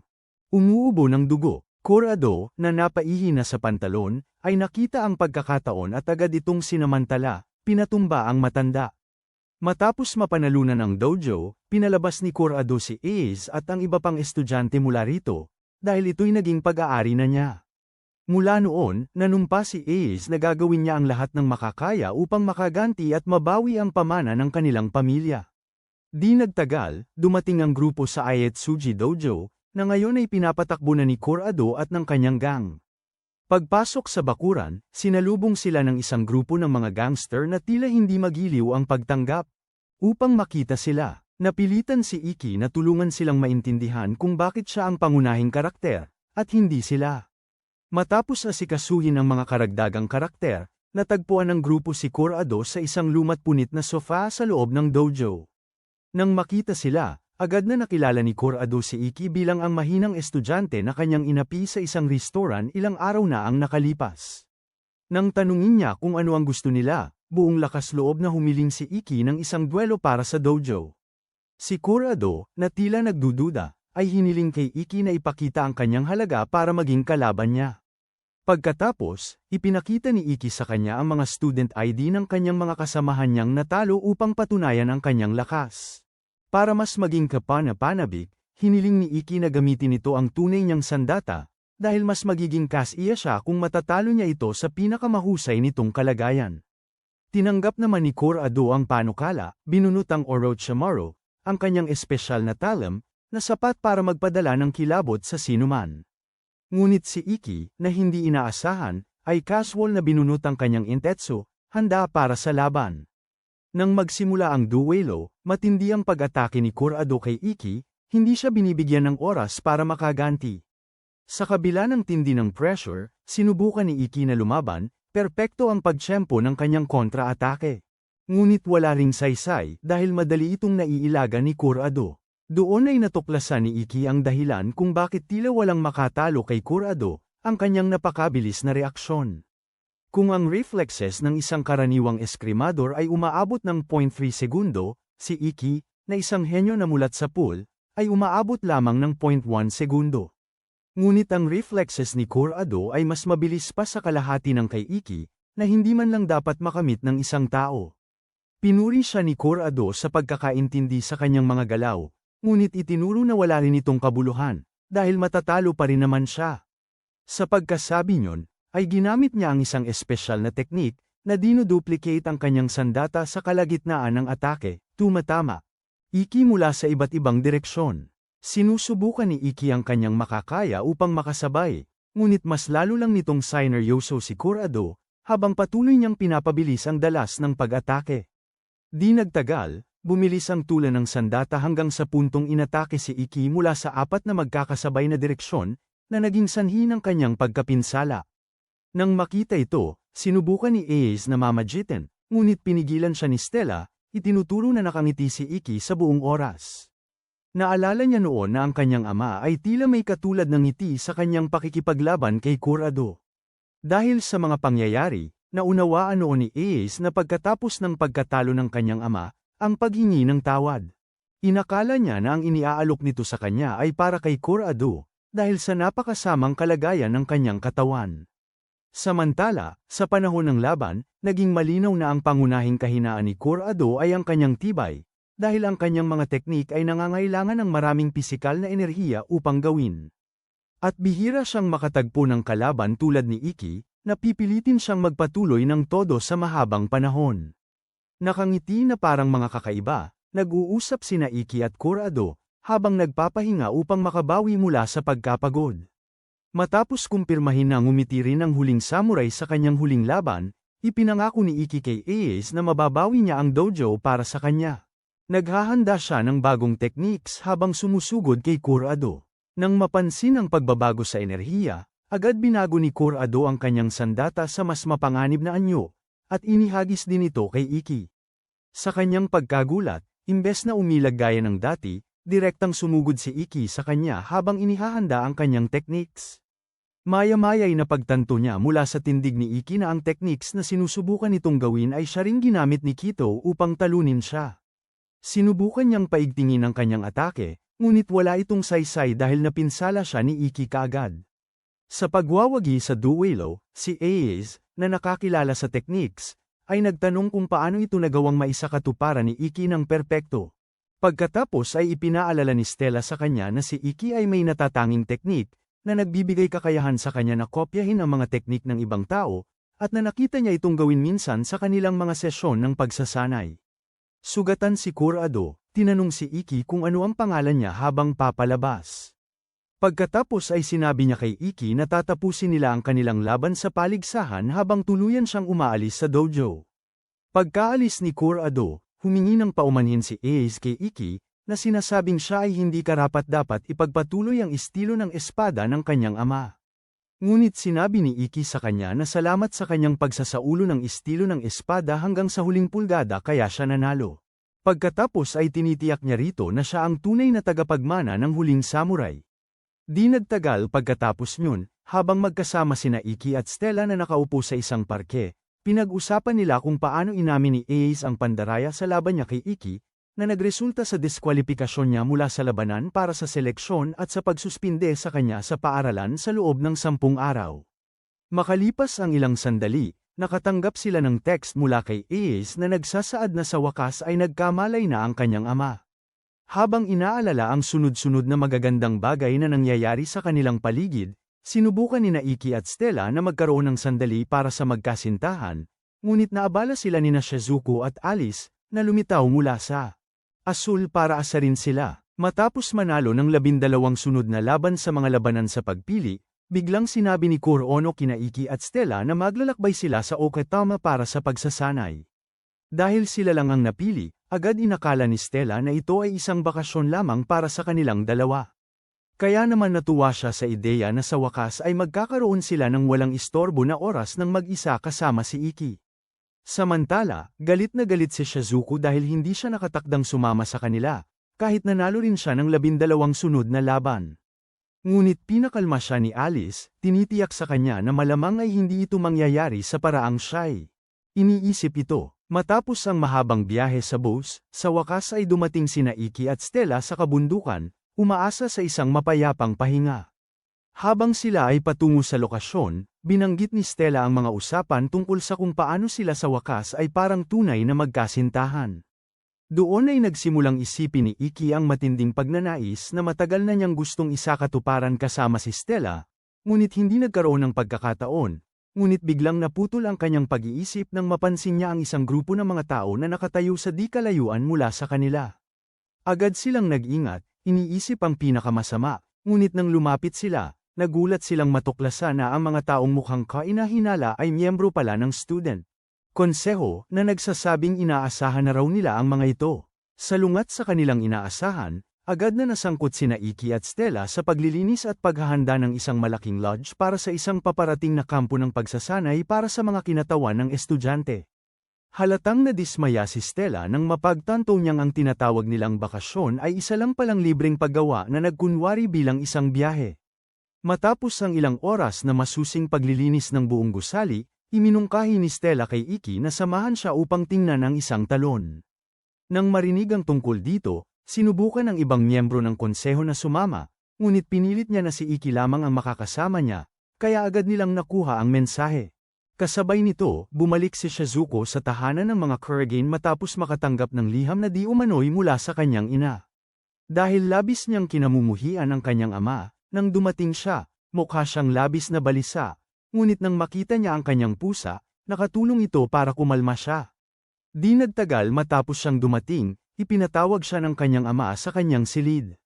umuubo ng dugo. Kurado, na napaihi na sa pantalon, ay nakita ang pagkakataon at agad itong sinamantala, pinatumba ang matanda. Matapos mapanalunan ang dojo, pinalabas ni Kurado si Ace at ang iba pang estudyante mula rito, dahil ito'y naging pag-aari na niya. Mula noon, nanumpa si Ace na gagawin niya ang lahat ng makakaya upang makaganti at mabawi ang pamana ng kanilang pamilya. Di nagtagal, dumating ang grupo sa Ayetsuji Dojo, na ngayon ay pinapatakbo na ni Kurado at ng kanyang gang. Pagpasok sa bakuran, sinalubong sila ng isang grupo ng mga gangster na tila hindi magiliw ang pagtanggap. Upang makita sila, napilitan si Iki na tulungan silang maintindihan kung bakit siya ang pangunahing karakter, at hindi sila. Matapos asikasuhin ang mga karagdagang karakter, natagpuan ng grupo si Kurado sa isang lumat punit na sofa sa loob ng dojo. Nang makita sila, agad na nakilala ni Kurado si Iki bilang ang mahinang estudyante na kanyang inapi sa isang restoran ilang araw na ang nakalipas. Nang tanungin niya kung ano ang gusto nila, buong lakas loob na humiling si Iki ng isang duelo para sa dojo. Si Kurado, na tila nagdududa, ay hiniling kay Iki na ipakita ang kanyang halaga para maging kalaban niya. Pagkatapos, ipinakita ni Iki sa kanya ang mga student ID ng kanyang mga kasamahan niyang natalo upang patunayan ang kanyang lakas. Para mas maging kapana-panabik, hiniling ni Iki na gamitin ito ang tunay niyang sandata, dahil mas magiging kasiya siya kung matatalo niya ito sa pinakamahusay nitong kalagayan. Tinanggap naman ni Kurado ang panukala, binunot ang Orochimaru, ang kanyang espesyal na talam, na sapat para magpadala ng kilabot sa sinuman. Ngunit si Iki, na hindi inaasahan, ay casual na binunot ang kanyang intetsu, handa para sa laban. Nang magsimula ang duelo, matindi ang pag-atake ni Kurado kay Iki, hindi siya binibigyan ng oras para makaganti. Sa kabila ng tindi ng pressure, sinubukan ni Iki na lumaban, perpekto ang pagtsyempo ng kanyang kontra-atake. Ngunit wala ring saysay dahil madali itong naiilaga ni Kurado. Doon ay natuklasan ni Iki ang dahilan kung bakit tila walang makatalo kay Kurado, ang kanyang napakabilis na reaksyon. Kung ang reflexes ng isang karaniwang eskrimador ay umaabot ng 0.3 segundo, si Iki, na isang henyo na mulat sa pool, ay umaabot lamang ng 0.1 segundo. Ngunit ang reflexes ni Kurado ay mas mabilis pa sa kalahati ng kay Iki, na hindi man lang dapat makamit ng isang tao. Pinuri siya ni Kurado sa pagkakaintindi sa kanyang mga galaw, ngunit itinuro na wala rin itong kabuluhan, dahil matatalo pa rin naman siya. Sa pagkasabi niyon, ay ginamit niya ang isang espesyal na teknik, na dinuduplicate ang kanyang sandata sa kalagitnaan ng atake, tumatama. Iki mula sa iba't ibang direksyon. Sinusubukan ni Iki ang kanyang makakaya upang makasabay, ngunit mas lalo lang nitong sineryoso si Kurado, habang patuloy niyang pinapabilis ang dalas ng pag-atake. Di nagtagal, bumilis ang tula ng sandata hanggang sa puntong inatake si Iki mula sa apat na magkakasabay na direksyon, na naging sanhi ng kanyang pagkapinsala. Nang makita ito, sinubukan ni Ace na mamagitin, ngunit pinigilan siya ni Stella, itinuturo na nakangiti si Iki sa buong oras. Naalala niya noon na ang kanyang ama ay tila may katulad ng ngiti sa kanyang pakikipaglaban kay Kurado. Dahil sa mga pangyayari, naunawaan noon ni Ace na pagkatapos ng pagkatalo ng kanyang ama, ang paghingi ng tawad. Inakala niya na ang iniaalok nito sa kanya ay para kay Kurado, dahil sa napakasamang kalagayan ng kanyang katawan. Samantala, sa panahon ng laban, naging malinaw na ang pangunahing kahinaan ni Kurado ay ang kanyang tibay, dahil ang kanyang mga teknik ay nangangailangan ng maraming pisikal na enerhiya upang gawin. At bihira siyang makatagpo ng kalaban tulad ni Iki, na pipilitin siyang magpatuloy ng todo sa mahabang panahon. Nakangiti na parang mga kakaiba, nag-uusap sina Iki at Kurado, habang nagpapahinga upang makabawi mula sa pagkapagod. Matapos kumpirmahin na ngumiti rin ang huling samurai sa kanyang huling laban, ipinangako ni Iki kay Ace na mababawi niya ang dojo para sa kanya. Naghahanda siya ng bagong techniques habang sumusugod kay Kurado. Nang mapansin ang pagbabago sa enerhiya, agad binago ni Kurado ang kanyang sandata sa mas mapanganib na anyo, at inihagis din ito kay Iki. Sa kanyang pagkagulat, imbes na umilag gaya ng dati, direktang sumugod si Iki sa kanya habang inihahanda ang kanyang techniques. Maya-maya ay napagtanto niya mula sa tindig ni Iki na ang techniques na sinusubukan nitong gawin ay siya ring ginamit ni Kito upang talunin siya. Sinubukan niyang paigtingin ang kanyang atake, ngunit wala itong saysay dahil napinsala siya ni Iki kaagad. Sa pagwawagi sa duelo, si Ace, na nakakilala sa techniques, ay nagtanong kung paano ito nagawang maisakatuparan ni Iki ng perpekto. Pagkatapos ay ipinaalala ni Stella sa kanya na si Iki ay may natatanging teknik, na nagbibigay kakayahan sa kanya na kopyahin ang mga teknik ng ibang tao, at na nakita niya itong gawin minsan sa kanilang mga sesyon ng pagsasanay. Sugatan si Kurado, tinanong si Iki kung ano ang pangalan niya habang papalabas. Pagkatapos ay sinabi niya kay Iki na tatapusin nila ang kanilang laban sa paligsahan habang tuluyan siyang umaalis sa dojo. Pagkaalis ni Kurado, humingi ng paumanhin si Ace kay Iki, na sinasabing siya ay hindi karapat-dapat ipagpatuloy ang estilo ng espada ng kanyang ama. Ngunit sinabi ni Iki sa kanya na salamat sa kanyang pagsasaulo ng estilo ng espada hanggang sa huling pulgada kaya siya nanalo. Pagkatapos ay tinitiyak niya rito na siya ang tunay na tagapagmana ng huling samurai. Di nagtagal pagkatapos niyon, habang magkasama sina Iki at Stella na nakaupo sa isang parke, pinag-usapan nila kung paano inamin ni Ace ang pandaraya sa laban niya kay Iki, na nagresulta sa diskwalipikasyon niya mula sa labanan para sa seleksyon at sa pagsuspinde sa kanya sa paaralan sa loob ng 10 araw. Makalipas ang ilang sandali, nakatanggap sila ng text mula kay Ace na nagsasaad na sa wakas ay nagkamalay na ang kanyang ama. Habang inaalala ang sunod-sunod na magagandang bagay na nangyayari sa kanilang paligid, sinubukan ni Iki at Stella na magkaroon ng sandali para sa magkasintahan, ngunit naabala sila ni Shizuko at Alice, na lumitaw mula sa asul para asarin sila. Matapos manalo ng 12 sunod na laban sa mga labanan sa pagpili, biglang sinabi ni Kurono kina Iki at Stella na maglalakbay sila sa Okatama para sa pagsasanay. Dahil sila lang ang napili, agad inakala ni Stella na ito ay isang bakasyon lamang para sa kanilang dalawa. Kaya naman natuwa siya sa ideya na sa wakas ay magkakaroon sila ng walang istorbo na oras ng mag-isa kasama si Iki. Samantala, galit na galit si Shizuko dahil hindi siya nakatakdang sumama sa kanila, kahit nanalo rin siya ng 12 sunod na laban. Ngunit pinakalma siya ni Alice, tinitiyak sa kanya na malamang ay hindi ito mangyayari sa paraang siya'y iniisip ito. Matapos ang mahabang biyahe sa bus, sa wakas ay dumating sina Iki at Stella sa kabundukan, umaasa sa isang mapayapang pahinga. Habang sila ay patungo sa lokasyon, binanggit ni Stella ang mga usapan tungkol sa kung paano sila sa wakas ay parang tunay na magkasintahan. Doon ay nagsimulang isipin ni Iki ang matinding pagnanais na matagal na niyang gustong isakatuparan kasama si Stella, ngunit hindi nagkaroon ng pagkakataon, ngunit biglang naputol ang kanyang pag-iisip nang mapansin niya ang isang grupo ng mga tao na nakatayo sa di kalayuan mula sa kanila. Agad silang nag-ingat, iniisip ang pinakamasama, ngunit nang lumapit sila, nagulat silang matuklasan na ang mga taong mukhang kainahinala ay miyembro pala ng student konseho na nagsasabing inaasahan na raw nila ang mga ito. Salungat sa kanilang inaasahan, agad na nasangkot sina Iki at Stella sa paglilinis at paghahanda ng isang malaking lodge para sa isang paparating na kampo ng pagsasanay para sa mga kinatawan ng estudyante. Halatang nadismaya si Stella nang mapagtanto niyang ang tinatawag nilang bakasyon ay isa lang palang libreng paggawa na nagkunwari bilang isang biyahe. Matapos ang ilang oras na masusing paglilinis ng buong gusali, iminungkahi ni Stella kay Iki na samahan siya upang tingnan ang isang talon. Nang marinig ang tungkol dito, sinubukan ng ibang miyembro ng konseho na sumama, ngunit pinilit niya na si Iki lamang ang makakasama niya, kaya agad nilang nakuha ang mensahe. Kasabay nito, bumalik si Shizuko sa tahanan ng mga Kurogane matapos makatanggap ng liham na di umano'y mula sa kanyang ina. Dahil labis niyang kinamumuhian ang kanyang ama, nang dumating siya, mukha siyang labis na balisa. Ngunit nang makita niya ang kanyang pusa, nakatulong ito para kumalma siya. Di nagtagal matapos siyang dumating, ipinatawag siya ng kanyang ama sa kanyang silid.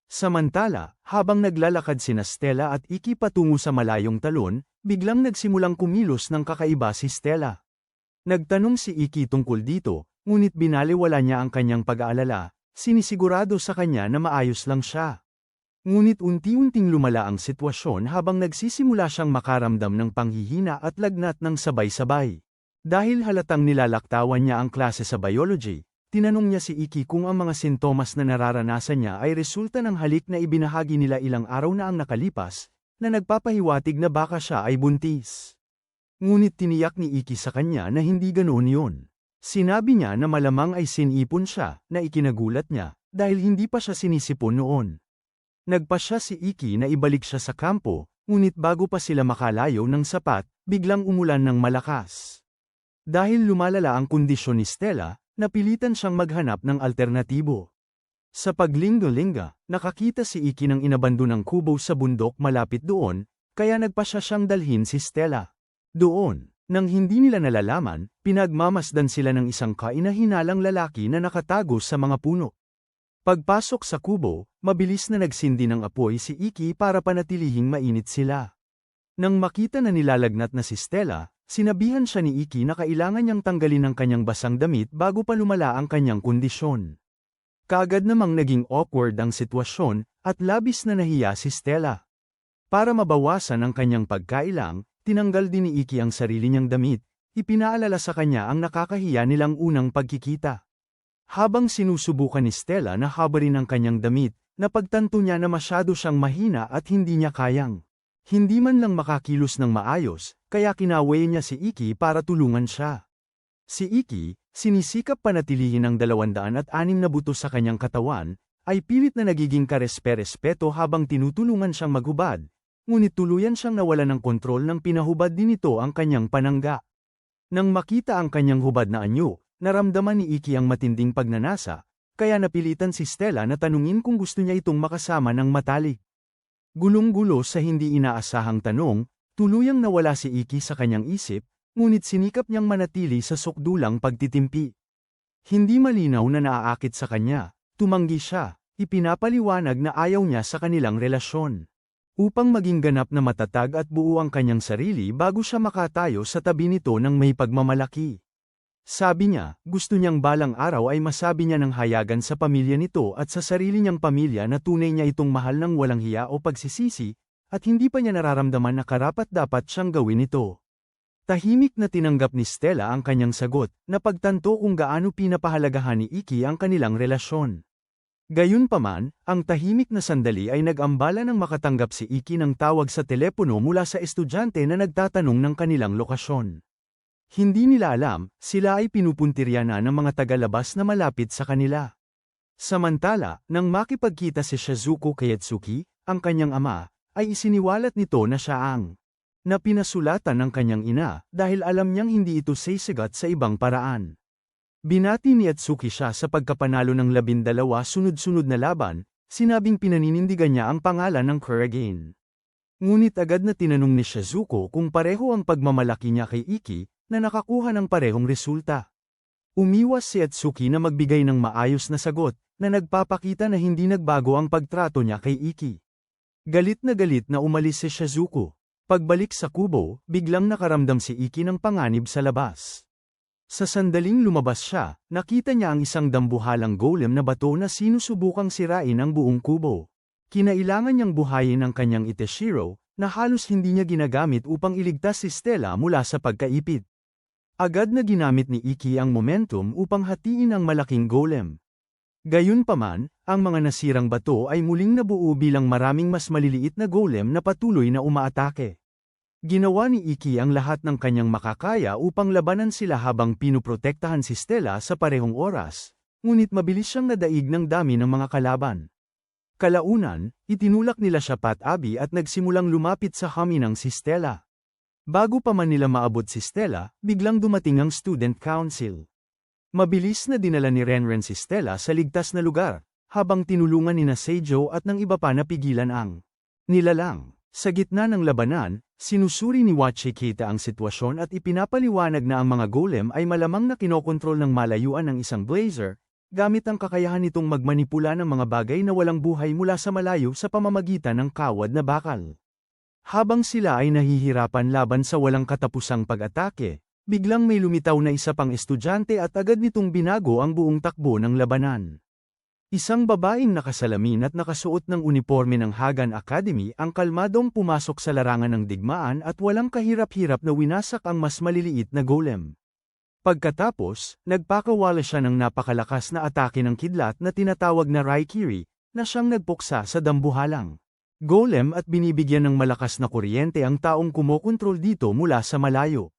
Samantala, habang naglalakad sina Stella at Iki patungo sa malayong talon, biglang nagsimulang kumilos ng kakaiba si Stella. Nagtanong si Iki tungkol dito, ngunit binaliwala niya ang kanyang pag-aalala, sinisigurado sa kanya na maayos lang siya. Ngunit unti-unting lumala ang sitwasyon habang nagsisimula siyang makaramdam ng panghihina at lagnat ng sabay-sabay. Dahil halatang nilalaktawan niya ang klase sa biology, tinanong niya si Iki kung ang mga sintomas na nararanasan niya ay resulta ng halik na ibinahagi nila ilang araw na ang nakalipas, na nagpapahiwatig na baka siya ay buntis. Ngunit tiniyak ni Iki sa kanya na hindi ganoon yun. Sinabi niya na malamang ay sinipon siya, na ikinagulat niya, dahil hindi pa siya sinisipon noon. Nagpasya si Iki na ibalik siya sa kampo, ngunit bago pa sila makalayo ng sapat, biglang umulan ng malakas. Dahil lumalala ang kondisyon ni Stella, napilitan siyang maghanap ng alternatibo. Sa paglinggo-lingga, nakakita si Iki ng inabandonang kubo sa bundok malapit doon, kaya nagpasya siyang dalhin si Stella. Doon, nang hindi nila nalalaman, pinagmamasdan sila ng isang kainahinalang lalaki na nakatago sa mga puno. Pagpasok sa kubo, mabilis na nagsindi ng apoy si Iki para panatilihing mainit sila. Nang makita na nilalagnat na si Stella, sinabihan siya ni Iki na kailangan niyang tanggalin ang kanyang basang damit bago pa lumala ang kanyang kondisyon. Kaagad namang naging awkward ang sitwasyon, at labis na nahiya si Stella. Para mabawasan ang kanyang pagkailang, tinanggal din ni Iki ang sarili niyang damit, ipinaalala sa kanya ang nakakahiya nilang unang pagkikita. Habang sinusubukan ni Stella na habarin ang kanyang damit, napagtanto niya na masyado siyang mahina at hindi niya kayang. Hindi man lang makakilos ng maayos, kaya kinaway niya si Iki para tulungan siya. Si Iki, sinisikap panatilihin ang 206 na buto sa kanyang katawan, ay pilit na nagiging karespe-respeto habang tinutulungan siyang maghubad, ngunit tuluyan siyang nawala ng kontrol nang pinahubad din ito ang kanyang panangga. Nang makita ang kanyang hubad na anyo, naramdaman ni Iki ang matinding pagnanasa, kaya napilitan si Stella na tanungin kung gusto niya itong makasama ng matalik. Gulong-gulo sa hindi inaasahang tanong, tuluyang nawala si Iki sa kanyang isip, ngunit sinikap niyang manatili sa sukdulang pagtitimpi. Hindi malinaw na naaakit sa kanya, tumanggi siya, ipinapaliwanag na ayaw niya sa kanilang relasyon. Upang maging ganap na matatag at buo ang kanyang sarili bago siya makatayo sa tabi nito ng may pagmamalaki. Sabi niya, gusto niyang balang araw ay masabi niya ng hayagan sa pamilya nito at sa sarili niyang pamilya na tunay niya itong mahal ng walang hiya o pagsisisi, at hindi pa niya nararamdaman na karapat-dapat siyang gawin ito. Tahimik na tinanggap ni Stella ang kanyang sagot, na pagtanto kung gaano pinapahalagahan ni Iki ang kanilang relasyon. Gayunpaman, ang tahimik na sandali ay nag-ambala nang makatanggap si Iki ng tawag sa telepono mula sa estudyante na nagtatanong ng kanilang lokasyon. Hindi nila alam, sila ay pinupuntirya na ng mga tagalabas na malapit sa kanila. Samantala, nang makipagkita si Shizuko kay Etsuki, ang kanyang ama, ay isiniwalat nito na siya ang na pinasulatan ng kanyang ina dahil alam niyang hindi ito sisigat sa ibang paraan. Binati ni Atsuki siya sa pagkapanalo ng 12 sunod-sunod na laban, sinabing pinaninindigan niya ang pangalan ng Kurogane. Ngunit agad na tinanong ni Shizuko kung pareho ang pagmamalaki niya kay Iki, na nakakuha ng parehong resulta. Umiwas si Atsuki na magbigay ng maayos na sagot, na nagpapakita na hindi nagbago ang pagtrato niya kay Iki. Galit na umalis si Shizuko. Pagbalik sa kubo, biglang nakaramdam si Iki ng panganib sa labas. Sa sandaling lumabas siya, nakita niya ang isang dambuhalang golem na bato na sinusubukang sirain ang buong kubo. Kinailangan niyang buhayin ang kanyang Iteshiro, na halos hindi niya ginagamit upang iligtas si Stella mula sa pagkaipit. Agad na ginamit ni Iki ang momentum upang hatiin ang malaking golem. Gayunpaman, ang mga nasirang bato ay muling nabuo bilang maraming mas maliliit na golem na patuloy na umaatake. Ginawa ni Iki ang lahat ng kanyang makakaya upang labanan sila habang pinuprotektahan si Stella sa parehong oras, ngunit mabilis siyang nadaig ng dami ng mga kalaban. Kalaunan, itinulak nila siya patabi at nagsimulang lumapit sa haminang si Stella. Bago pa man nila maabot si Stella, biglang dumating ang Student Council. Mabilis na dinala ni Renren si Stella sa ligtas na lugar, habang tinulungan ni Seijo at ng iba pa na pigilan ang nilalang. Sa gitna ng labanan, sinusuri ni Wachikita ang sitwasyon at ipinapaliwanag na ang mga golem ay malamang na kinokontrol ng malayuan ng isang blazer, gamit ang kakayahan nitong magmanipula ng mga bagay na walang buhay mula sa malayo sa pamamagitan ng kawad na bakal. Habang sila ay nahihirapan laban sa walang katapusang pag-atake, biglang may lumitaw na isa pang estudyante at agad nitong binago ang buong takbo ng labanan. Isang babaeng nakasalamin at nakasuot ng uniforme ng Hagan Academy ang kalmadong pumasok sa larangan ng digmaan at walang kahirap-hirap na winasak ang mas maliliit na golem. Pagkatapos, nagpakawala siya ng napakalakas na atake ng kidlat na tinatawag na Raikiri, na siyang nagpuksa sa dambuhalang golem at binibigyan ng malakas na kuryente ang taong kumokontrol dito mula sa malayo.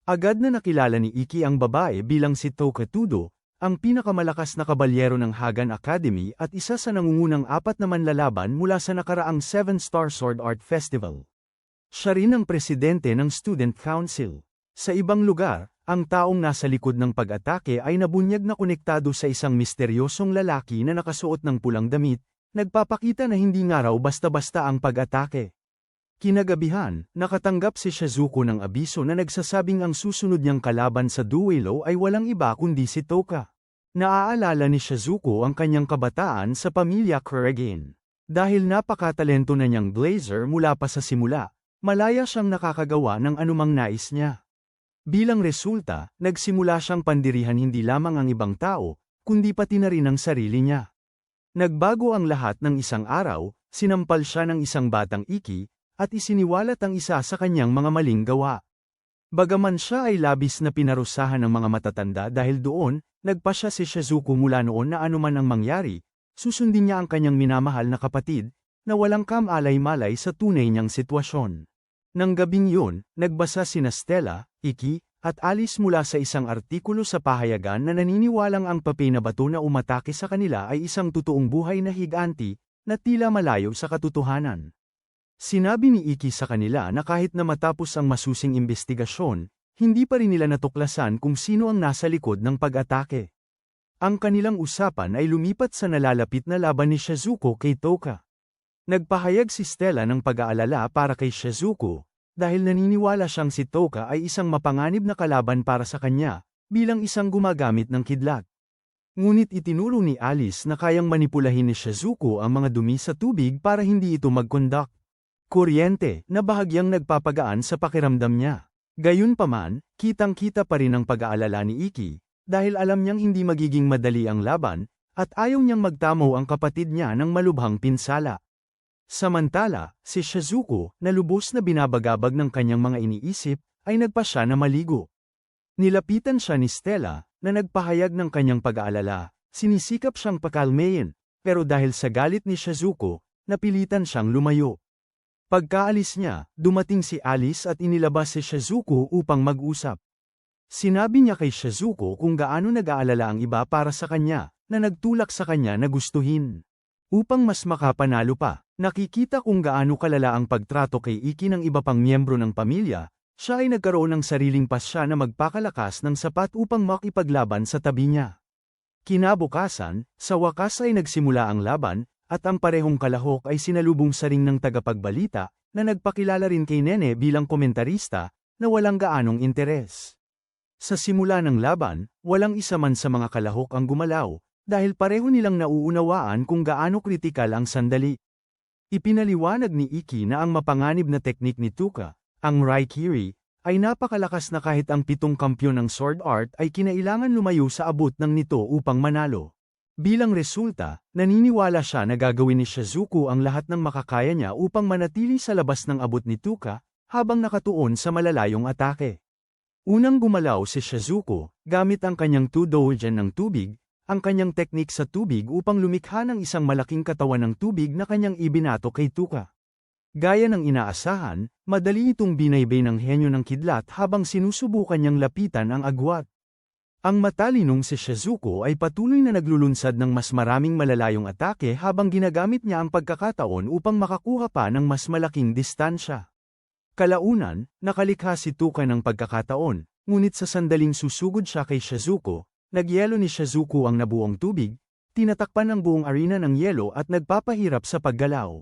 Agad na nakilala ni Iki ang babae bilang si Toka Tudo, ang pinakamalakas na kabalyero ng Hagan Academy at isa sa nangungunang 4 na manlalaban mula sa nakaraang 7-Star Sword Art Festival. Siya rin ang presidente ng Student Council. Sa ibang lugar, ang taong nasa likod ng pag-atake ay nabunyag na konektado sa isang misteryosong lalaki na nakasuot ng pulang damit, nagpapakita na hindi nga raw basta-basta ang pag-atake. Kinagabihan, nakatanggap si Shizuko ng abiso na nagsasabing ang susunod niyang kalaban sa duelo ay walang iba kundi si Toka. Naaalala ni Shizuko ang kanyang kabataan sa pamilya Kurogane. Dahil napakatalento na niyang blazer mula pa sa simula, malaya siyang nakakagawa ng anumang nais niya. Bilang resulta, nagsimula siyang pandirihan hindi lamang ang ibang tao, kundi pati na rin ang sarili niya. Nagbago ang lahat ng isang araw, sinampal siya ng isang batang Iki, at isiniwalat ang isa sa kanyang mga maling gawa. Bagaman siya ay labis na pinarusahan ng mga matatanda dahil doon, nagpasya si Shizuko mula noon na anuman ang mangyari, susundin niya ang kanyang minamahal na kapatid, na walang kamalay-malay sa tunay niyang sitwasyon. Nang gabing yun, nagbasa sina Stella, Iki, at Alice mula sa isang artikulo sa pahayagan na naniniwalang ang papel na bato na umatake sa kanila ay isang totoong buhay na higanti, na tila malayo sa katotohanan. Sinabi ni Iki sa kanila na kahit na matapos ang masusing imbestigasyon, hindi pa rin nila natuklasan kung sino ang nasa likod ng pag-atake. Ang kanilang usapan ay lumipat sa nalalapit na laban ni Shizuko kay Toka. Nagpahayag si Stella ng pag-aalala para kay Shizuko, dahil naniniwala siyang si Toka ay isang mapanganib na kalaban para sa kanya, bilang isang gumagamit ng kidlat. Ngunit itinuro ni Alice na kayang manipulahin ni Shizuko ang mga dumi sa tubig para hindi ito mag-conduct kuryente na bahagyang nagpapagaan sa pakiramdam niya. Gayunpaman, kitang-kita pa rin ang pag-aalala ni Iki, dahil alam niyang hindi magiging madali ang laban, at ayaw niyang magtamo ang kapatid niya ng malubhang pinsala. Samantala, si Shizuko, na lubos na binabagabag ng kanyang mga iniisip, ay nagpasya na maligo. Nilapitan siya ni Stella, na nagpahayag ng kanyang pag-aalala, sinisikap siyang pakalmayin, pero dahil sa galit ni Shizuko, napilitan siyang lumayo. Pagkaalis niya, dumating si Alice at inilabas si Shizuko upang mag-usap. Sinabi niya kay Shizuko kung gaano nag-aalala ang iba para sa kanya, na nagtulak sa kanya na gustuhin. Upang mas makapanalo pa, nakikita kung gaano kalala ang pagtrato kay Iki ng iba pang miyembro ng pamilya, Siya ay nagkaroon ng sariling pasya na magpakalakas ng sapat upang makipaglaban sa tabi niya. Kinabukasan, sa wakas ay nagsimula ang laban, at ang parehong kalahok ay sinalubong sa ring ng tagapagbalita, na nagpakilala rin kay Nene bilang komentarista, na walang gaanong interes. Sa simula ng laban, walang isa man sa mga kalahok ang gumalaw, dahil pareho nilang nauunawaan kung gaano kritikal ang sandali. Ipinaliwanag ni Iki na ang mapanganib na teknik ni Tuka, ang Raikiri, ay napakalakas na kahit ang 7 kampyon ng sword art ay kinailangan lumayo sa abot ng nito upang manalo. Bilang resulta, naniniwala siya na gagawin ni Shizuku ang lahat ng makakaya niya upang manatili sa labas ng abot ni Tuka, habang nakatuon sa malalayong atake. Unang gumalaw si Shizuku, gamit ang kanyang 2 doujin ng tubig, ang kanyang teknik sa tubig upang lumikha ng isang malaking katawan ng tubig na kanyang ibinato kay Tuka. Gaya ng inaasahan, madali itong binaybay ng henyo ng kidlat habang sinusubukan niyang lapitan ang agwat. Ang matalinong si Shizuku ay patuloy na naglulunsad ng mas maraming malalayong atake habang ginagamit niya ang pagkakataon upang makakuha pa ng mas malaking distansya. Kalaunan, nakalikha si Tuka ng pagkakataon, ngunit sa sandaling susugod siya kay Shizuku, nagyelo ni Shizuku ang nabuong tubig, tinatakpan ang buong arena ng yelo at nagpapahirap sa paggalaw.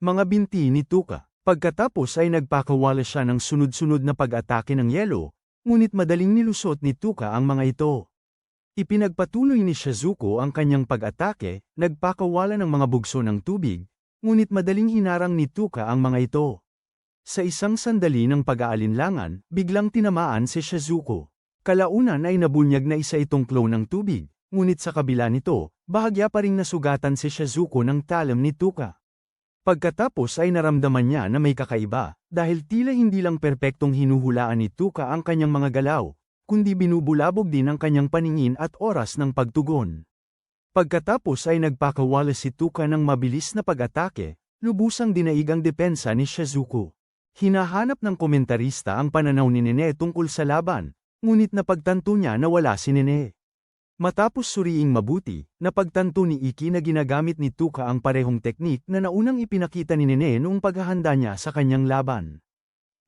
Mga binti ni Tuka, pagkatapos ay nagpakawala siya ng sunod-sunod na pag-atake ng yelo, ngunit madaling nilusot ni Tuka ang mga ito. Ipinagpatuloy ni Shizuku ang kanyang pag-atake, nagpakawala ng mga bugso ng tubig, ngunit madaling hinarang ni Tuka ang mga ito. Sa isang sandali ng pag-aalinlangan, biglang tinamaan si Shizuku. Kalaunan ay nabunyag na isa itong clone ng tubig, ngunit sa kabila nito, bahagya pa ring nasugatan si Shizuku ng talam ni Tuka. Pagkatapos ay naramdaman niya na may kakaiba, dahil tila hindi lang perpektong hinuhulaan ni Tuka ang kanyang mga galaw, kundi binubulabog din ang kanyang paningin at oras ng pagtugon. Pagkatapos ay nagpakawala si Tuka ng mabilis na pag-atake, lubusang dinaig ang depensa ni Shizuku. Hinahanap ng komentarista ang pananaw ni Nene tungkol sa laban, ngunit napagtanto niya na wala si Nene. Matapos suriing mabuti, napagtanto ni Iki na ginagamit ni Tuka ang parehong teknik na naunang ipinakita ni Nene noong paghahanda niya sa kanyang laban.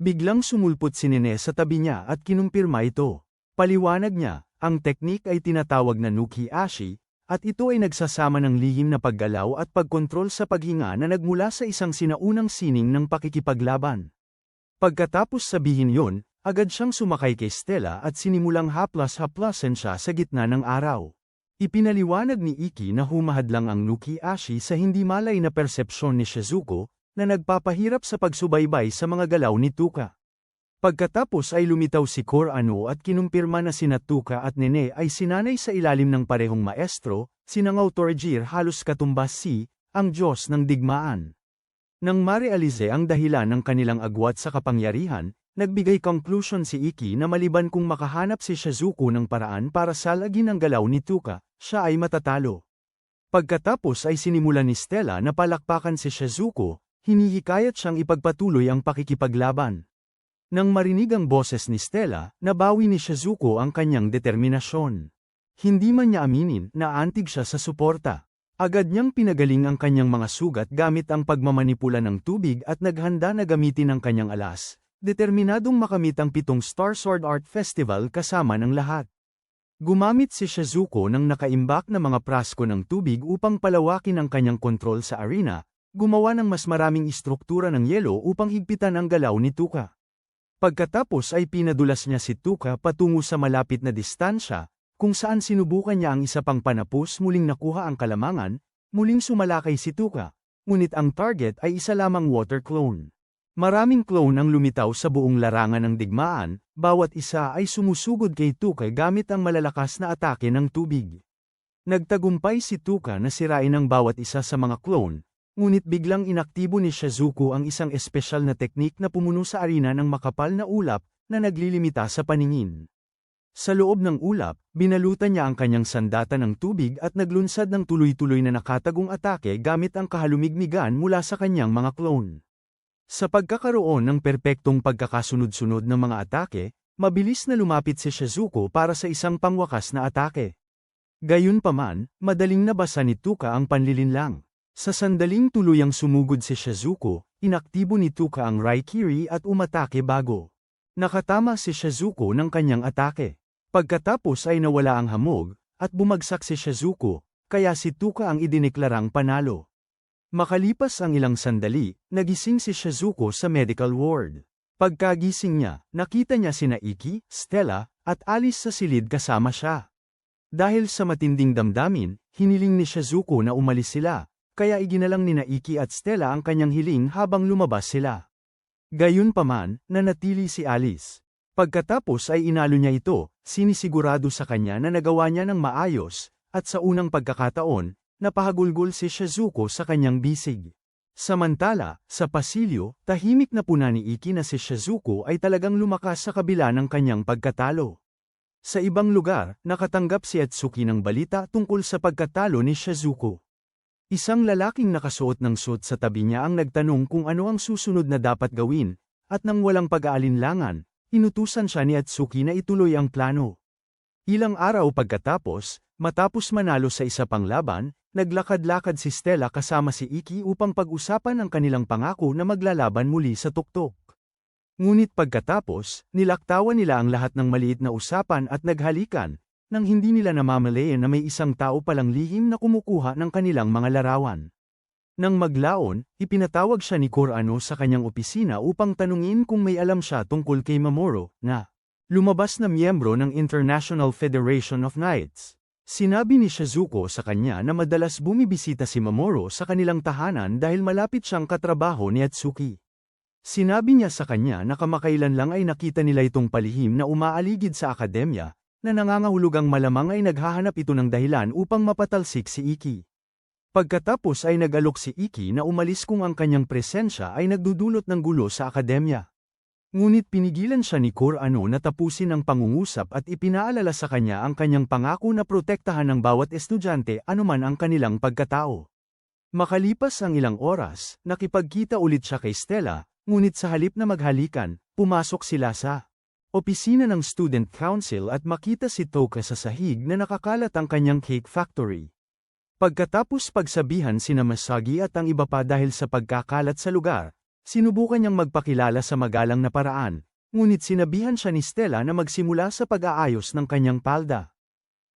Biglang sumulpot si Nene sa tabi niya at kinumpirma ito. Paliwanag niya, ang teknik ay tinatawag na Nuki Ashi, at ito ay nagsasama ng lihim na paggalaw at pagkontrol sa paghinga na nagmula sa isang sinaunang sining ng pakikipaglaban. Pagkatapos sabihin yon, agad siyang sumakay kay Stella at sinimulang haplas-haplasan siya sa gitna ng araw. Ipinaliwanag ni Iki na humahadlang ang Nuki Ashi sa hindi malay na persepsyon ni Shizuku, na nagpapahirap sa pagsubaybay sa mga galaw ni Tuka. Pagkatapos ay lumitaw si Core Ano at kinumpirma na sina Tuka at Nene ay sinanay sa ilalim ng parehong maestro, sinangaw Torjir halos katumbas si, ang Diyos ng digmaan. Nang marealize ang dahilan ng kanilang agwat sa kapangyarihan, nagbigay conclusion si Iki na maliban kung makahanap si Shizuku ng paraan para salagin ang galaw ni Tuka, siya ay matatalo. Pagkatapos ay sinimulan ni Stella na palakpakan si Shizuku, hinihikayat siyang ipagpatuloy ang pakikipaglaban. Nang marinig ang boses ni Stella, nabawi ni Shizuku ang kanyang determinasyon. Hindi man niya aminin na antig siya sa suporta. Agad niyang pinagaling ang kanyang mga sugat gamit ang pagmamanipula ng tubig at naghanda na gamitin ang kanyang alas, determinadong makamit ang 7 Star Sword Art Festival kasama ng lahat. Gumamit si Shizuku ng nakaimbak na mga prasko ng tubig upang palawakin ang kanyang kontrol sa arena, gumawa ng mas maraming istruktura ng yelo upang higpitan ang galaw ni Tuka. Pagkatapos ay pinadulas niya si Tuka patungo sa malapit na distansya, kung saan sinubukan niya ang isa pang panapos muling nakuha ang kalamangan, muling sumalakay si Tuka, ngunit ang target ay isa lamang water clone. Maraming clone ang lumitaw sa buong larangan ng digmaan, bawat isa ay sumusugod kay Tuka gamit ang malalakas na atake ng tubig. Nagtagumpay si Tuka na sirain ang bawat isa sa mga clone, ngunit biglang inaktibo ni Shizuku ang isang espesyal na teknik na pumuno sa arena ng makapal na ulap na naglilimita sa paningin. Sa loob ng ulap, binalutan niya ang kanyang sandata ng tubig at naglunsad ng tuloy-tuloy na nakatagong atake gamit ang kahalumigmigan mula sa kanyang mga clone. Sa pagkakaroon ng perpektong pagkakasunod-sunod ng mga atake, mabilis na lumapit si Shizuku para sa isang pangwakas na atake. Gayunpaman, madaling nabasa ni Tuka ang panlilinlang. Sa sandaling tuluyang sumugod si Shizuku, inaktibo ni Tuka ang Raikiri at umatake bago. Nakatama si Shizuko ng kanyang atake. Pagkatapos ay nawala ang hamog, at bumagsak si Shizuko, kaya si Tuka ang idineklarang panalo. Makalipas ang ilang sandali, nagising si Shizuko sa medical ward. Pagkagising niya, nakita niya sina Iki, Stella, at Alice sa silid kasama siya. Dahil sa matinding damdamin, hiniling ni Shizuko na umalis sila, kaya iginalang nina Iki at Stella ang kanyang hiling habang lumabas sila. Gayunpaman, nanatili si Alice. Pagkatapos ay inalo niya ito, sinisigurado sa kanya na nagawa niya ng maayos, at sa unang pagkakataon, napahagulgol si Shizuko sa kanyang bisig. Samantala, sa pasilyo, tahimik na puna ni Iki na si Shizuko ay talagang lumakas sa kabila ng kanyang pagkatalo. Sa ibang lugar, nakatanggap si Atsuki ng balita tungkol sa pagkatalo ni Shizuko. Isang lalaking nakasuot ng suit sa tabi niya ang nagtanong kung ano ang susunod na dapat gawin, at nang walang pag-aalinlangan, inutusan siya ni Atsuki na ituloy ang plano. Ilang araw pagkatapos, matapos manalo sa isa pang laban, naglakad-lakad si Stella kasama si Iki upang pag-usapan ang kanilang pangako na maglalaban muli sa tuktok. Ngunit pagkatapos, nilaktawan nila ang lahat ng maliit na usapan at naghalikan, nang hindi nila namamalayan na may isang tao palang lihim na kumukuha ng kanilang mga larawan. Nang maglaon, ipinatawag siya ni Kurano sa kanyang opisina upang tanungin kung may alam siya tungkol kay Mamoru, na lumabas na miyembro ng International Federation of Knights. Sinabi ni Shizuko sa kanya na madalas bumibisita si Mamoru sa kanilang tahanan dahil malapit siyang katrabaho ni Atsuki. Sinabi niya sa kanya na kamakailan lang ay nakita nila itong palihim na umaaligid sa akademya, na nangangahulugang malamang ay naghahanap ito ng dahilan upang mapatalsik si Iki. Pagkatapos ay nag-alok si Iki na umalis kung ang kanyang presensya ay nagdudulot ng gulo sa akademya. Ngunit pinigilan siya ni Kurano na tapusin ang pangungusap at ipinaalala sa kanya ang kanyang pangako na protektahan ng bawat estudyante anuman ang kanilang pagkatao. Makalipas ang ilang oras, nakipagkita ulit siya kay Stella, ngunit sa halip na maghalikan, pumasok sila sa opisina ng Student Council at makita si Toka sa sahig na nakakalat ang kanyang cake factory. Pagkatapos pagsabihan sina Masagi at ang iba pa dahil sa pagkakalat sa lugar, sinubukan niyang magpakilala sa magalang na paraan, ngunit sinabihan siya ni Stella na magsimula sa pag-aayos ng kanyang palda.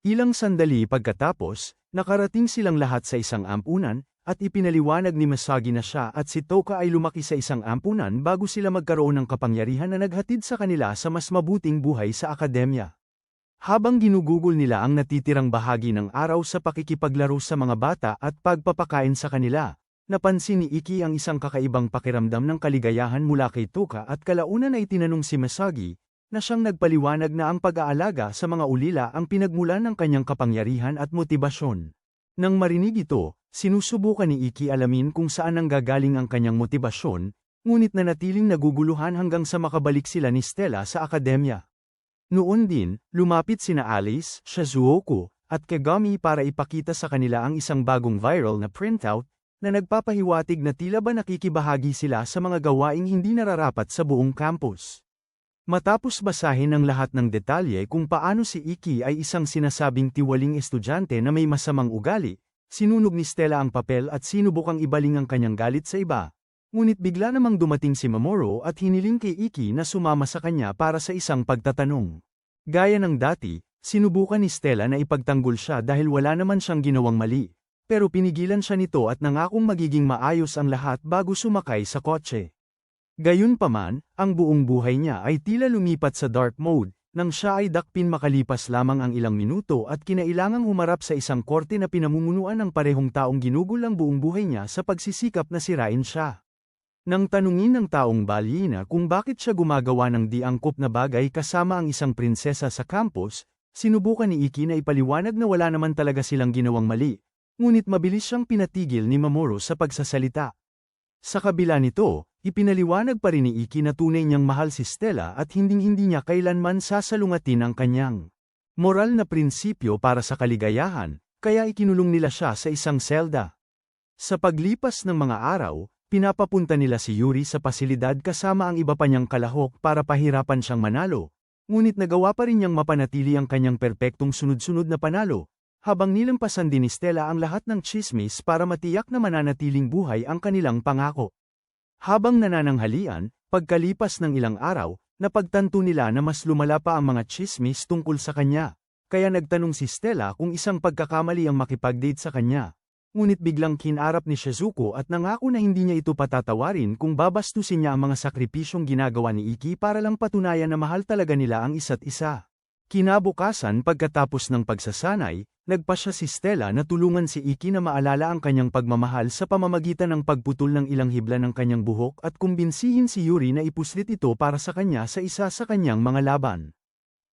Ilang sandali pagkatapos, nakarating silang lahat sa isang ampunan, at ipinaliwanag ni Masagi na siya at si Toka ay lumaki sa isang ampunan bago sila magkaroon ng kapangyarihan na naghatid sa kanila sa mas mabuting buhay sa akademya. Habang ginugugol nila ang natitirang bahagi ng araw sa pakikipaglaro sa mga bata at pagpapakain sa kanila, napansin ni Iki ang isang kakaibang pakiramdam ng kaligayahan mula kay Toka at kalaunan ay tinanong si Masagi, na siyang nagpaliwanag na ang pag-aalaga sa mga ulila ang pinagmulan ng kanyang kapangyarihan at motibasyon. Nang marinig ito, sinusubukan ni Iki alamin kung saan nanggagaling ang kanyang motibasyon, ngunit nanatiling naguguluhan hanggang sa makabalik sila ni Stella sa akademya. Noon din, lumapit sina Alice, Shizuko, at Kagami para ipakita sa kanila ang isang bagong viral na printout, na nagpapahiwatig na tila ba nakikibahagi sila sa mga gawaing hindi nararapat sa buong campus. Matapos basahin ang lahat ng detalye kung paano si Iki ay isang sinasabing tiwaling estudyante na may masamang ugali, sinunog ni Stella ang papel at sinubukang ibaling ang kanyang galit sa iba. Ngunit bigla namang dumating si Mamoru at hiniling kay Iki na sumama sa kanya para sa isang pagtatanong. Gaya ng dati, sinubukan ni Stella na ipagtanggol siya dahil wala naman siyang ginawang mali, pero pinigilan siya nito at nangakong magiging maayos ang lahat bago sumakay sa kotse. Gayunpaman, ang buong buhay niya ay tila lumipat sa dark mode, nang siya ay dakpin makalipas lamang ang ilang minuto at kinailangang humarap sa isang korte na pinamumunuan ng parehong taong ginugol ang buong buhay niya sa pagsisikap na sirain siya. Nang tanungin ng taong balyina kung bakit siya gumagawa ng di angkop na bagay kasama ang isang prinsesa sa campus, sinubukan ni Iki na ipaliwanag na wala naman talaga silang ginawang mali, ngunit mabilis siyang pinatigil ni Mamoru sa pagsasalita. Sa kabila nito, ipinaliwanag pa rin ni Iki na tunay niyang mahal si Stella at hinding-hindi niya kailanman sasalungatin ang kanyang moral na prinsipyo para sa kaligayahan, kaya ikinulong nila siya sa isang selda. Sa paglipas ng mga araw, pinapapunta nila si Yuri sa pasilidad kasama ang iba pa niyang kalahok para pahirapan siyang manalo, ngunit nagawa pa rin niyang mapanatili ang kanyang perpektong sunod-sunod na panalo, habang nilampasan din ni Stella ang lahat ng tsismis para matiyak na mananatiling buhay ang kanilang pangako. Habang nanananghalian, pagkalipas ng ilang araw, napagtanto nila na mas lumala pa ang mga tsismis tungkol sa kanya. Kaya nagtanong si Stella kung isang pagkakamali ang makipag-date sa kanya. Ngunit biglang kinarap ni Shizuko at nangako na hindi niya ito patatawarin kung babastusin niya ang mga sakripisyong ginagawa ni Iki para lang patunayan na mahal talaga nila ang isa't isa. Kinabukasan pagkatapos ng pagsasanay, nagpasya si Stella na tulungan si Iki na maalala ang kanyang pagmamahal sa pamamagitan ng pagputol ng ilang hibla ng kanyang buhok at kumbinsihin si Yuri na ipuslit ito para sa kanya sa isa sa kanyang mga laban.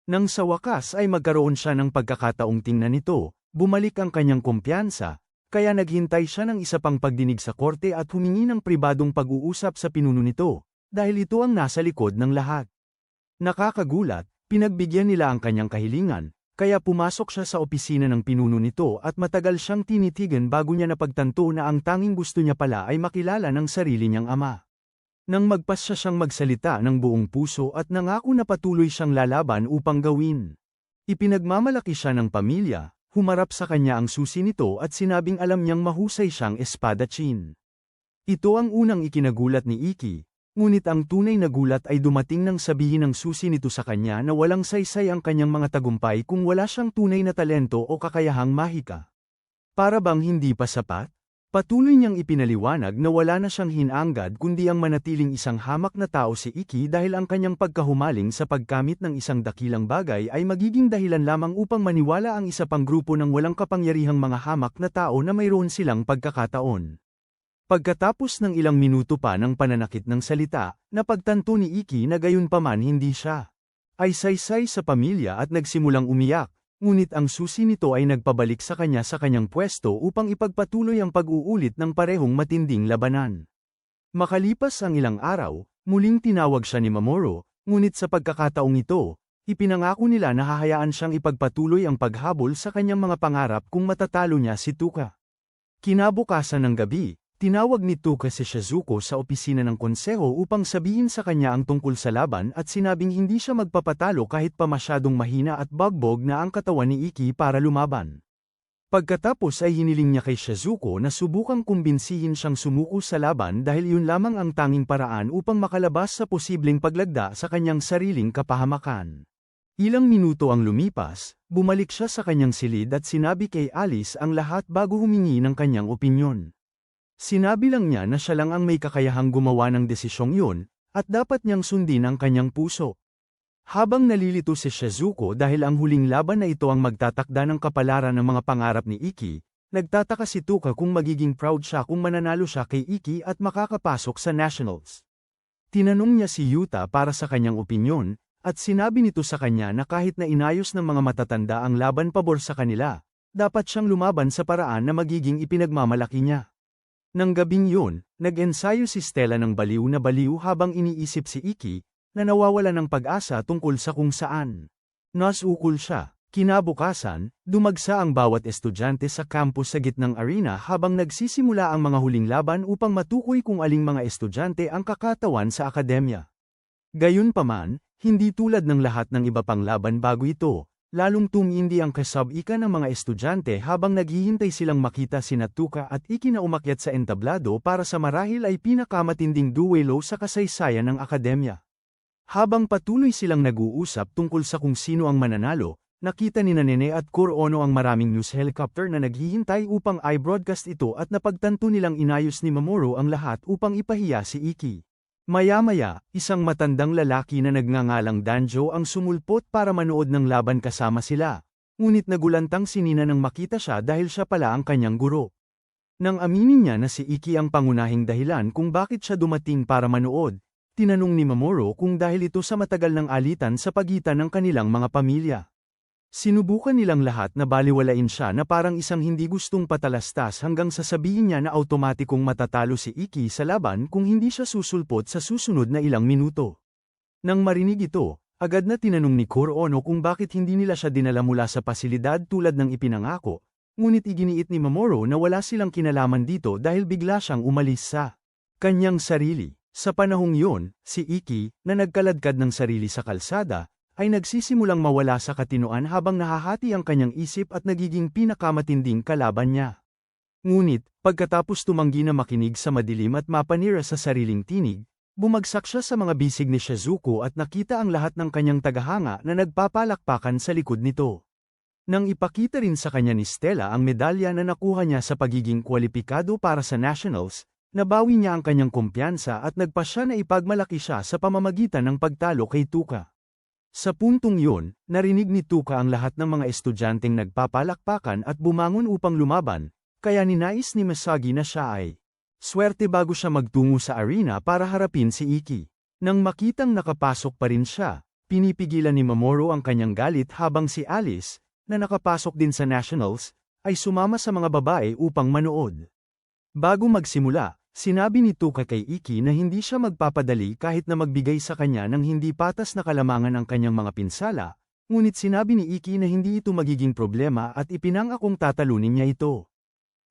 Nang sa wakas ay magkaroon siya ng pagkakataong tingnan nito, bumalik ang kanyang kumpiyansa. Kaya naghintay siya ng isa pang pagdinig sa korte at humingi ng pribadong pag-uusap sa pinuno nito, dahil ito ang nasa likod ng lahat. Nakakagulat, pinagbigyan nila ang kanyang kahilingan, kaya pumasok siya sa opisina ng pinuno nito at matagal siyang tinitigan bago niya napagtanto na ang tanging gusto niya pala ay makilala ng sarili niyang ama. Nang magpasya siyang magsalita ng buong puso at nangako na patuloy siyang lalaban upang gawin. Ipinagmamalaki siya ng pamilya. Humarap sa kanya ang susi nito at sinabing alam niyang mahusay siyang espadachim. Ito ang unang ikinagulat ni Iki, ngunit ang tunay na gulat ay dumating nang sabihin ng susi nito sa kanya na walang saysay ang kanyang mga tagumpay kung wala siyang tunay na talento o kakayahang mahika. Para bang hindi pa sapat? Patuloy niyang ipinaliwanag na wala na siyang hinanggad kundi ang manatiling isang hamak na tao si Iki dahil ang kanyang pagkahumaling sa pagkamit ng isang dakilang bagay ay magiging dahilan lamang upang maniwala ang isa pang grupo ng walang kapangyarihang mga hamak na tao na mayroon silang pagkakataon. Pagkatapos ng ilang minuto pa ng pananakit ng salita, napagtanto ni Iki na gayunpaman hindi siya ay saysay sa pamilya at nagsimulang umiyak. Ngunit ang susi nito ay nagpabalik sa kanyang pwesto upang ipagpatuloy ang pag-uulit ng parehong matinding labanan. Makalipas ang ilang araw, muling tinawag siya ni Mamoru, ngunit sa pagkakataong ito, ipinangako nila na hahayaan siyang ipagpatuloy ang paghabol sa kanyang mga pangarap kung matatalo niya si Tuka. Kinabukasan ng gabi, tinawag ni Tuka si Shizuko sa opisina ng konseho upang sabihin sa kanya ang tungkol sa laban at sinabing hindi siya magpapatalo kahit pa masyadong mahina at bagbog na ang katawan ni Iki para lumaban. Pagkatapos ay hiniling niya kay Shizuko na subukang kumbinsihin siyang sumuko sa laban dahil yun lamang ang tanging paraan upang makalabas sa posibleng paglagda sa kanyang sariling kapahamakan. Ilang minuto ang lumipas, bumalik siya sa kanyang silid at sinabi kay Alice ang lahat bago humingi ng kanyang opinyon. Sinabi lang niya na siya lang ang may kakayahang gumawa ng desisyong yun, at dapat niyang sundin ang kanyang puso. Habang nalilito si Shizuko dahil ang huling laban na ito ang magtatakda ng kapalaran ng mga pangarap ni Iki, nagtataka si Tuka kung magiging proud siya kung mananalo siya kay Iki at makakapasok sa Nationals. Tinanong niya si Yuta para sa kanyang opinyon, at sinabi nito sa kanya na kahit na inayos ng mga matatanda ang laban pabor sa kanila, dapat siyang lumaban sa paraan na magiging ipinagmamalaki niya. Nang gabing yun, nag-ensayo si Stella ng baliw na baliw habang iniisip si Iki, na nawawala ng pag-asa tungkol sa kung saan nasukol siya. Kinabukasan, dumagsa ang bawat estudyante sa campus sa gitnang arena habang nagsisimula ang mga huling laban upang matukoy kung aling mga estudyante ang kakatawan sa akademya. Gayunpaman, hindi tulad ng lahat ng iba pang laban bago ito. Lalong tumindi ang kasab-ika ng mga estudyante habang naghihintay silang makita sina Tuka at Iki na umakyat sa entablado para sa marahil ay pinakamatinding duelo sa kasaysayan ng akademya. Habang patuloy silang nag-uusap tungkol sa kung sino ang mananalo, nakita ni Nene at Kurono ang maraming news helicopter na naghihintay upang i-broadcast ito at napagtanto nilang inayos ni Mamoru ang lahat upang ipahiya si Iki. Maya-maya, isang matandang lalaki na nagngangalang Danjo ang sumulpot para manood ng laban kasama sila. Ngunit nagulantang si Nina nang makita siya dahil siya pala ang kanyang guro. Nang aminin niya na si Iki ang pangunahing dahilan kung bakit siya dumating para manood, tinanong ni Mamoru kung dahil ito sa matagal ng alitan sa pagitan ng kanilang mga pamilya. Sinubukan nilang lahat na baliwalain siya na parang isang hindi gustong patalastas hanggang sasabihin niya na automatikong matatalo si Iki sa laban kung hindi siya susulpot sa susunod na ilang minuto. Nang marinig ito, agad na tinanong ni Kurono kung bakit hindi nila siya dinala mula sa pasilidad tulad ng ipinangako, ngunit iginiit ni Mamoru na wala silang kinalaman dito dahil bigla siyang umalis sa kanyang sarili. Sa panahong yun, si Iki, na nagkaladkad ng sarili sa kalsada, ay nagsisimulang mawala sa katinoan habang nahahati ang kanyang isip at nagiging pinakamatinding kalaban niya. Ngunit, pagkatapos tumanggi na makinig sa madilim at mapanira sa sariling tinig, Bumagsak siya sa mga bisig ni Shizuko at nakita ang lahat ng kanyang tagahanga na nagpapalakpakan sa likod nito. Nang ipakita rin sa kanya ni Stella ang medalya na nakuha niya sa pagiging kwalipikado para sa nationals, nabawi niya ang kanyang kumpiyansa at nagpasya na ipagmalaki siya sa pamamagitan ng pagtalo kay Tuka. Sa puntong yun, narinig ni Tuka ang lahat ng mga estudyanteng nagpapalakpakan at bumangon upang lumaban, kaya ninais ni Misagi na siya ay swerte bago siya magtungo sa arena para harapin si Iki. Nang makitang nakapasok pa rin siya, pinipigilan ni Mamoru ang kanyang galit habang si Alice, na nakapasok din sa nationals, ay sumama sa mga babae upang manood. Bago magsimula, sinabi ni Tuka kay Iki na hindi siya magpapadali kahit na magbigay sa kanya ng hindi patas na kalamangan ang kanyang mga pinsala, ngunit sinabi ni Iki na hindi ito magiging problema at ipinangakong tatalunin niya ito.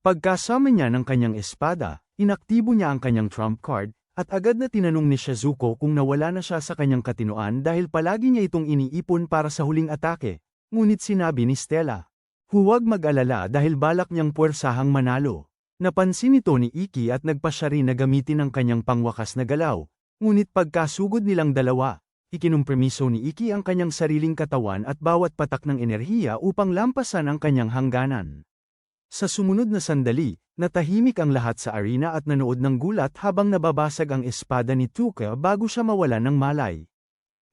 Pagkasama niya ng kanyang espada, inaktibo niya ang kanyang trump card, at agad na tinanong ni Shizuko kung nawala na siya sa kanyang katinoan dahil palagi niya itong iniipon para sa huling atake, ngunit sinabi ni Stella, huwag mag-alala dahil balak niyang puwersahang manalo. Napansin ito ni Iki at nagpasya rin na gamitin ang kanyang pangwakas na galaw, ngunit pagkasugod nilang dalawa, ikinumpermiso ni Iki ang kanyang sariling katawan at bawat patak ng enerhiya upang lampasan ang kanyang hangganan. Sa sumunod na sandali, natahimik ang lahat sa arena at nanood ng gulat habang nababasag ang espada ni Tuka bago siya mawala ng malay.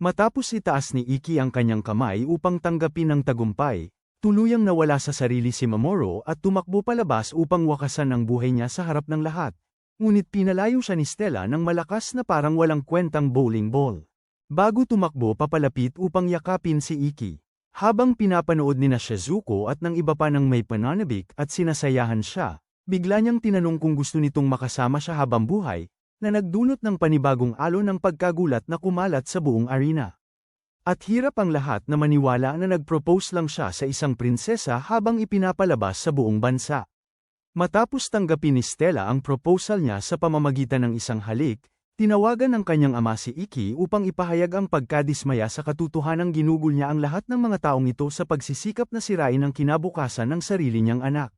Matapos itaas ni Iki ang kanyang kamay upang tanggapin ang tagumpay, tuluyang nawala sa sarili si Mamoru at tumakbo palabas upang wakasan ang buhay niya sa harap ng lahat. Ngunit pinalayo siya ni Stella ng malakas na parang walang kwentang bowling ball. Bago tumakbo papalapit upang yakapin si Iki. Habang pinapanood ni Shizuko at ng iba pa ng may pananabik at sinasayahan siya, bigla niyang tinanong kung gusto nitong makasama siya habang buhay, na nagdulot ng panibagong alon ng pagkagulat na kumalat sa buong arena. At hirap ang lahat na maniwala na nag-propose lang siya sa isang prinsesa habang ipinapalabas sa buong bansa. Matapos tanggapin ni Stella ang proposal niya sa pamamagitan ng isang halik, tinawagan ng kanyang ama si Iki upang ipahayag ang pagkadismaya sa katotohanang ginugol niya ang lahat ng mga taong ito sa pagsisikap na sirain ang kinabukasan ng sarili niyang anak.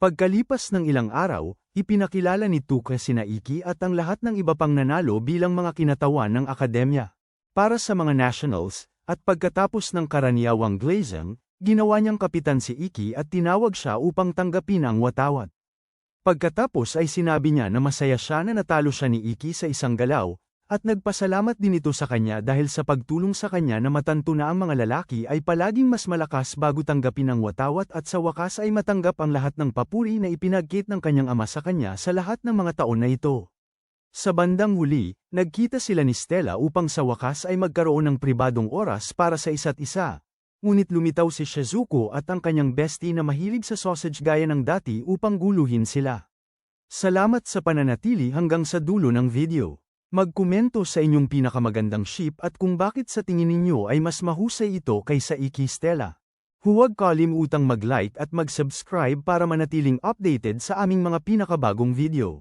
Pagkalipas ng ilang araw, ipinakilala ni Tuka sina Iki at ang lahat ng iba pang nanalo bilang mga kinatawan ng akademya. Para sa mga nationals, at pagkatapos ng karaniwang glazing, ginawa niyang kapitan si Iki at tinawag siya upang tanggapin ang watawat. Pagkatapos ay sinabi niya na masaya siya na natalo siya ni Iki sa isang galaw, at nagpasalamat din ito sa kanya dahil sa pagtulong sa kanya na matanto na ang mga lalaki ay palaging mas malakas bago tanggapin ang watawat at sa wakas ay matanggap ang lahat ng papuri na ipinagkit ng kanyang ama sa kanya sa lahat ng mga taon na ito. Sa bandang huli, nagkita sila ni Stella upang sa wakas ay magkaroon ng pribadong oras para sa isa't isa. Ngunit lumitaw si Shizuko at ang kanyang bestie na mahilig sa sausage gaya ng dati upang guluhin sila. Salamat sa pananatili hanggang sa dulo ng video. Magkomento sa inyong pinakamagandang ship at kung bakit sa tingin ninyo ay mas mahusay ito kaysa Iki Stella. Huwag kalimutang mag-like at mag-subscribe para manatiling updated sa aming mga pinakabagong video.